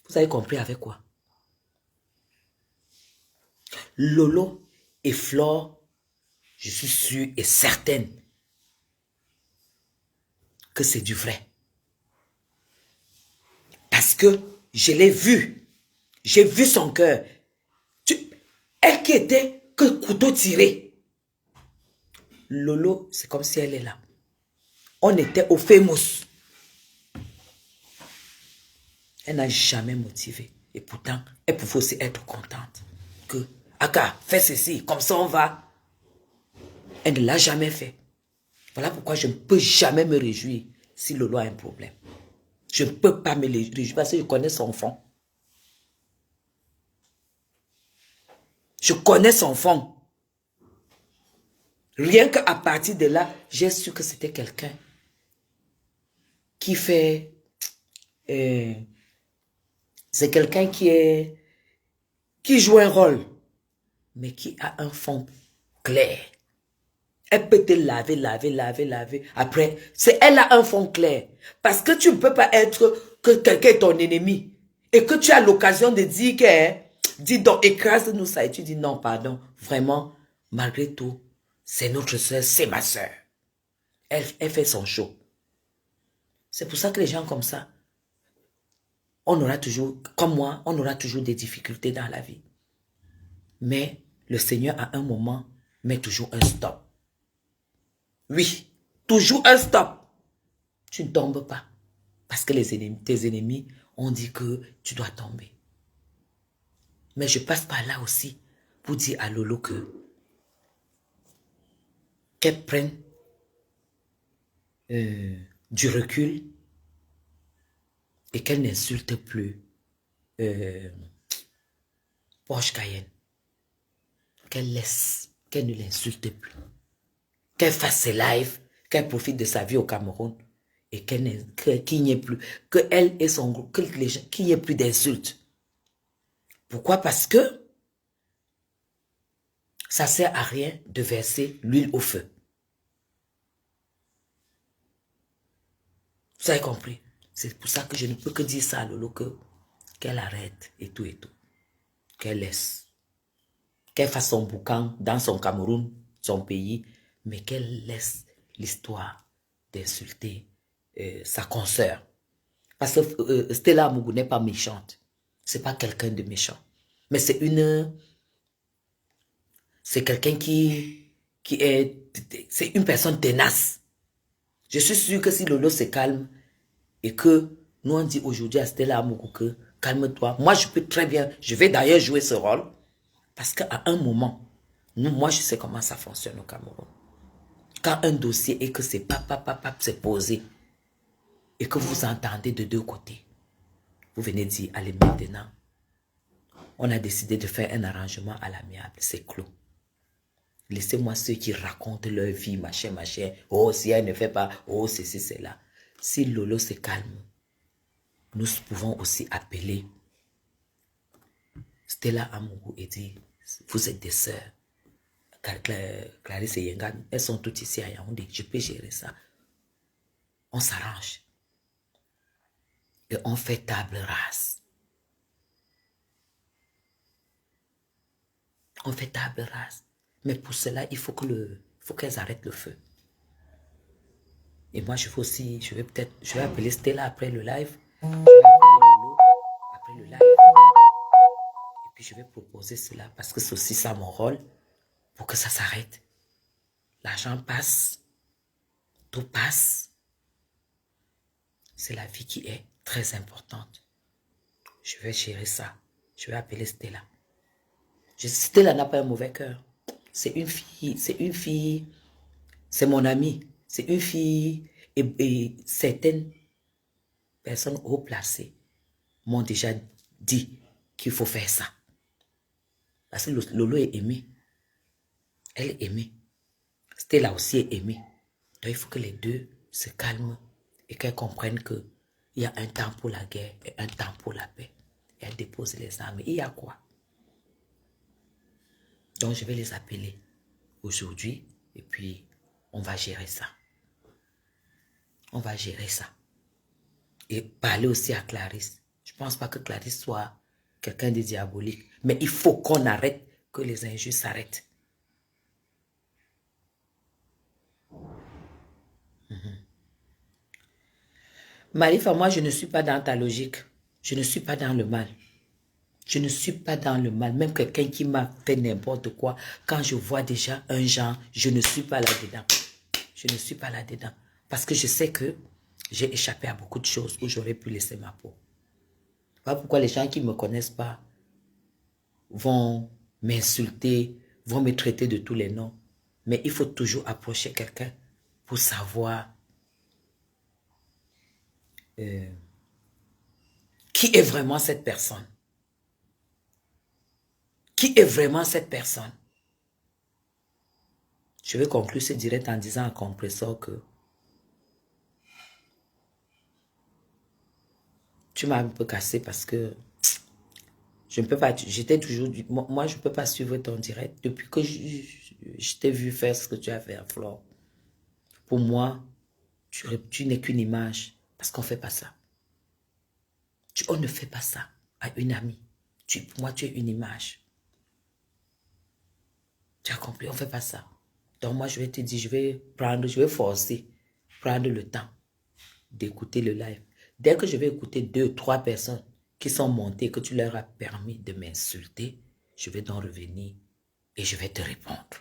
Vous avez compris avec quoi? Lolo et Flore, je suis sûre et certaine que c'est du vrai. Parce que je l'ai vu. J'ai vu son cœur. Elle qui était que couteau tiré. Lolo, c'est comme si elle est là. On était au famous. Elle n'a jamais motivé. Et pourtant, elle pouvait aussi être contente. Que, Aka, fais ceci, comme ça on va. Elle ne l'a jamais fait. Voilà pourquoi je ne peux jamais me réjouir si Lolo a un problème. Je ne peux pas me réjouir parce que je connais son fond. Je connais son fond. Rien qu'à partir de là, j'ai su que c'était quelqu'un qui fait... c'est quelqu'un qui joue un rôle, mais qui a un fond clair. Elle peut te laver. Après, elle a un fond clair. Parce que tu ne peux pas être que quelqu'un est ton ennemi. Et que tu as l'occasion de dire que, dis donc, écrase-nous ça. Et tu dis non, pardon. Vraiment, malgré tout, c'est notre soeur, c'est ma soeur. Elle fait son show. C'est pour ça que les gens comme ça, on aura toujours, comme moi, on aura toujours des difficultés dans la vie. Mais le Seigneur, à un moment, met toujours un stop. Oui, toujours un stop. Tu ne tombes pas. Parce que tes ennemis ont dit que tu dois tomber. Mais je passe par là aussi pour dire à Lolo qu'elle prenne du recul et qu'elle n'insulte plus Porsche Cayenne. Qu'elle ne l'insulte plus. Qu'elle fasse ses lives, qu'elle profite de sa vie au Cameroun et qu'il n'y ait plus, qu'elle et son groupe, qu'il n'y ait plus d'insultes. Pourquoi? Parce que ça ne sert à rien de verser l'huile au feu. Vous avez compris? C'est pour ça que je ne peux que dire ça à Lolo, qu'elle arrête et tout et tout. Qu'elle laisse. Qu'elle fasse son boucan dans son Cameroun, son pays, mais qu'elle laisse l'histoire d'insulter sa consoeur. Parce que Stella Amougou n'est pas méchante. C'est pas quelqu'un de méchant. Mais c'est quelqu'un c'est une personne tenace. Je suis sûr que si Lolo se calme et que nous on dit aujourd'hui à Stella Amougou que calme-toi. Moi je peux très bien, je vais d'ailleurs jouer ce rôle parce qu'à un moment, moi je sais comment ça fonctionne au Cameroun. Quand un dossier et que c'est c'est posé et que vous entendez de deux côtés, vous venez dire, allez maintenant, on a décidé de faire un arrangement à l'amiable, c'est clos. Laissez-moi ceux qui racontent leur vie, machin. Oh, si elle ne fait pas, oh, ceci, c'est là. Si Lolo se calme, nous pouvons aussi appeler Stella Amougou et dire, vous êtes des sœurs. Clarisse et Yenga, elles sont toutes ici à Yaoundé. Je peux gérer ça. On s'arrange. Et on fait table rase. On fait table rase. Mais pour cela, il faut qu'elles arrêtent le feu. Et moi, je vais appeler Stella après le live. Je vais appeler Lolo après le live. Et puis, je vais proposer cela parce que c'est aussi ça mon rôle pour que ça s'arrête. L'argent passe. Tout passe. C'est la vie qui est très importante. Je vais gérer ça. Je vais appeler Stella. Stella n'a pas un mauvais cœur. C'est une fille, c'est mon amie. C'est une fille et certaines personnes haut placées m'ont déjà dit qu'il faut faire ça. Parce que Lolo est aimé. Elle est aimée. Stella aussi est aimée. Donc il faut que les deux se calment et qu'elles comprennent qu'il y a un temps pour la guerre et un temps pour la paix. Et elles déposent les armes. Il y a quoi? Donc je vais les appeler aujourd'hui et puis on va gérer ça. On va gérer ça. Et parler aussi à Clarisse. Je ne pense pas que Clarisse soit quelqu'un de diabolique. Mais il faut qu'on arrête, que les injures s'arrêtent. Marifa, moi je ne suis pas dans ta logique. Je ne suis pas dans le mal. Je ne suis pas dans le mal. Même quelqu'un qui m'a fait n'importe quoi, quand je vois déjà un genre, je ne suis pas là-dedans. Je ne suis pas là-dedans. Parce que je sais que j'ai échappé à beaucoup de choses où j'aurais pu laisser ma peau. Voilà pourquoi les gens qui ne me connaissent pas vont m'insulter, vont me traiter de tous les noms. Mais il faut toujours approcher quelqu'un pour savoir qui est vraiment cette personne. Qui est vraiment cette personne? Je vais conclure ce direct en disant à Compressor que tu m'as un peu cassé parce que je ne peux pas, j'étais toujours, moi je ne peux pas suivre ton direct depuis que je t'ai vu faire ce que tu as fait à Flore. Pour moi, tu n'es qu'une image parce qu'on ne fait pas ça. On ne fait pas ça à une amie. Pour moi, tu es une image. Tu as compris, on ne fait pas ça. Donc moi, je vais te dire, je vais forcer, prendre le temps d'écouter le live. Dès que je vais écouter 2, 3 personnes qui sont montées, que tu leur as permis de m'insulter, je vais donc revenir et je vais te répondre.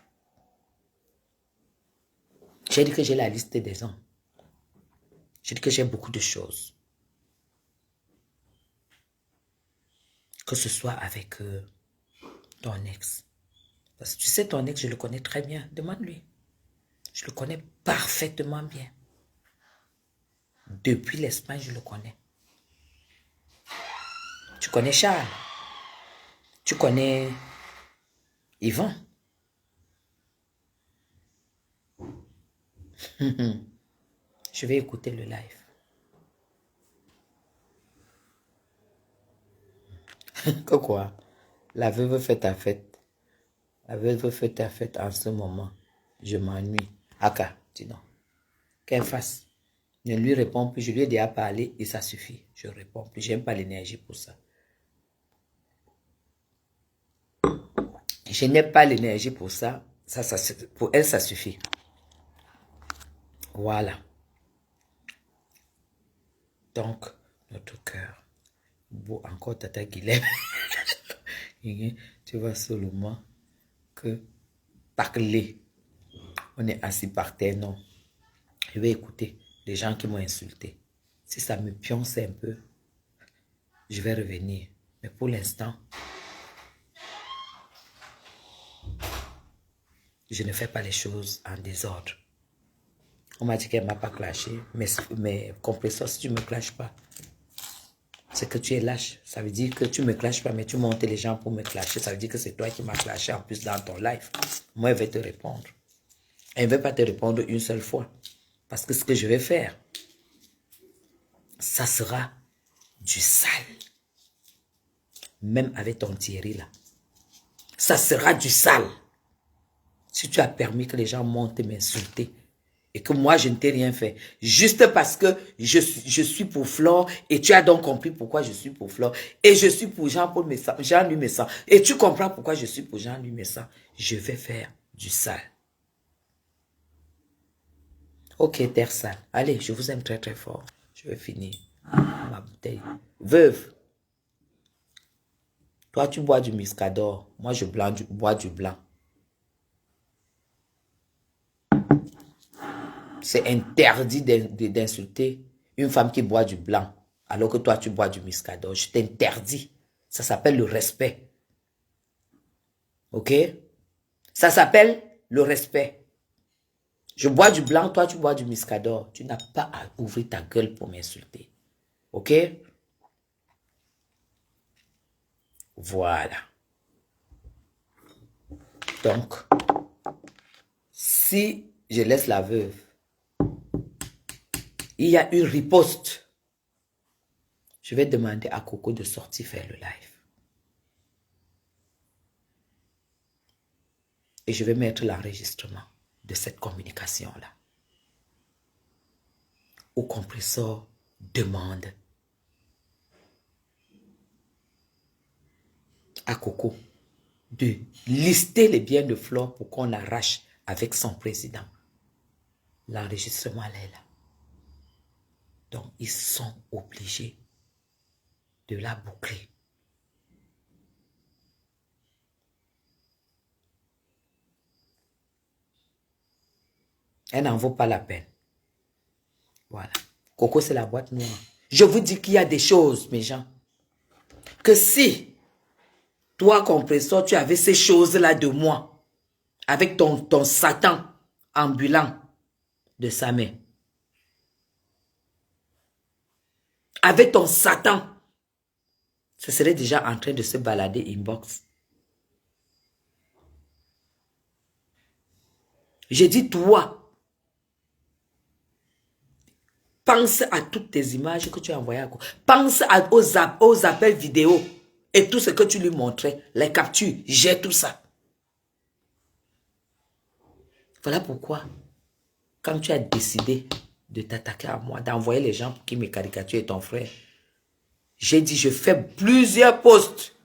J'ai dit que j'ai la liste des hommes. J'ai dit que j'ai beaucoup de choses. Que ce soit avec ton ex. Parce que tu sais, ton ex, je le connais très bien. Demande-lui. Je le connais parfaitement bien. Depuis l'Espagne, je le connais. Tu connais Charles. Tu connais Yvan. Je vais écouter le live. Que quoi? La veuve fait ta fête. La veuve fait ta fête en ce moment. Je m'ennuie. Aka, dis donc. Qu'elle fasse. Ne lui réponds plus. Je lui ai déjà parlé et ça suffit. Je réponds plus. J'aime pas l'énergie pour ça. Je n'ai pas l'énergie pour ça. Pour elle, ça suffit. Voilà. Donc, notre cœur. Bon, encore Tata Guilhem. Tu vois seulement que parler. On est assis par terre, non. Je vais écouter les gens qui m'ont insulté. Si ça me pionce un peu, je vais revenir. Mais pour l'instant, je ne fais pas les choses en désordre. On m'a dit qu'elle ne m'a pas clashé. Mais compresseur, si tu ne me clashes pas, c'est que tu es lâche. Ça veut dire que tu ne me clashes pas, mais tu montes les gens pour me clasher. Ça veut dire que c'est toi qui m'as clashé en plus dans ton live. Moi, elle va te répondre. Elle ne va pas te répondre une seule fois. Parce que ce que je vais faire, ça sera du sale. Même avec ton Thierry là. Ça sera du sale. Si tu as permis que les gens montent m'insulter et que moi je ne t'ai rien fait, juste parce que je suis pour Flore et tu as donc compris pourquoi je suis pour Flore et je suis pour Jean-Louis Messan et tu comprends pourquoi je suis pour Jean-Louis Messan, je vais faire du sale. Ok, terre sale. Allez, je vous aime très très fort. Je vais finir ma bouteille. Veuve, toi tu bois du muscador, moi je bois du blanc. C'est interdit d'insulter une femme qui boit du blanc alors que toi tu bois du muscador. Je t'interdis. Ça s'appelle le respect. Ok? Ça s'appelle le respect. Je bois du blanc, toi tu bois du muscador. Tu n'as pas à ouvrir ta gueule pour m'insulter. Ok? Voilà. Donc, si je laisse la veuve, il y a une riposte. Je vais demander à Coco de sortir faire le live. Et je vais mettre l'enregistrement de cette communication-là. Au compresseur demande à Coco de lister les biens de Flore pour qu'on arrache avec son président. L'enregistrement est là. Donc, ils sont obligés de la boucler. Elle n'en vaut pas la peine. Voilà. Coco, c'est la boîte noire. Je vous dis qu'il y a des choses, mes gens, que si toi, compresseur, tu avais ces choses-là de moi, avec ton Satan ambulant de sa main, avec ton Satan, ce serait déjà en train de se balader inbox. J'ai dit toi, pense à toutes tes images que tu as envoyées à quoi. Pense aux appels vidéo et tout ce que tu lui montrais, les captures, j'ai tout ça. Voilà pourquoi, quand tu as décidé de t'attaquer à moi, d'envoyer les gens qui me caricaturent et ton frère, j'ai dit, je fais plusieurs posts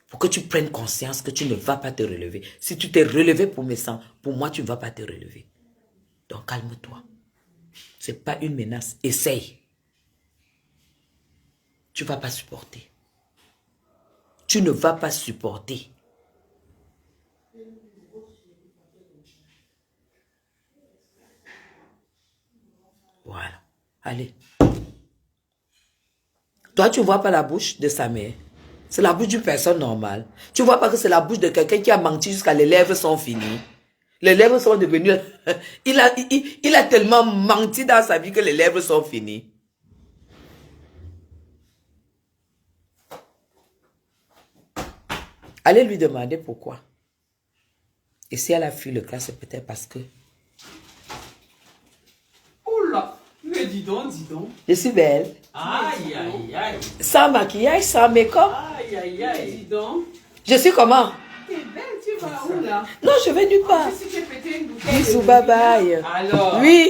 pour que tu prennes conscience que tu ne vas pas te relever. Si tu t'es relevé pour mes sangs, pour moi, tu ne vas pas te relever. Donc, calme-toi. C'est pas une menace. Essaye. Tu ne vas pas supporter. Tu ne vas pas supporter. Voilà. Allez. Toi, tu ne vois pas la bouche de sa mère. C'est la bouche d'une personne normale. Tu ne vois pas que c'est la bouche de quelqu'un qui a menti jusqu'à les lèvres sont finies. Les lèvres sont devenues... il a tellement menti dans sa vie que les lèvres sont finies. Allez lui demander pourquoi. Et si elle a fui le cas, c'est peut-être parce que... Oula, mais dis donc, dis donc. Je suis belle. Aïe, aïe, aïe. Sans maquillage, sans make-up. Aïe, aïe, aïe. Dis donc. Je suis comment? T'es belle, tu vas où là? Non, je vais nulle part. Si tu es pété une bouteille. Bisous, bye bye. Alors. Oui.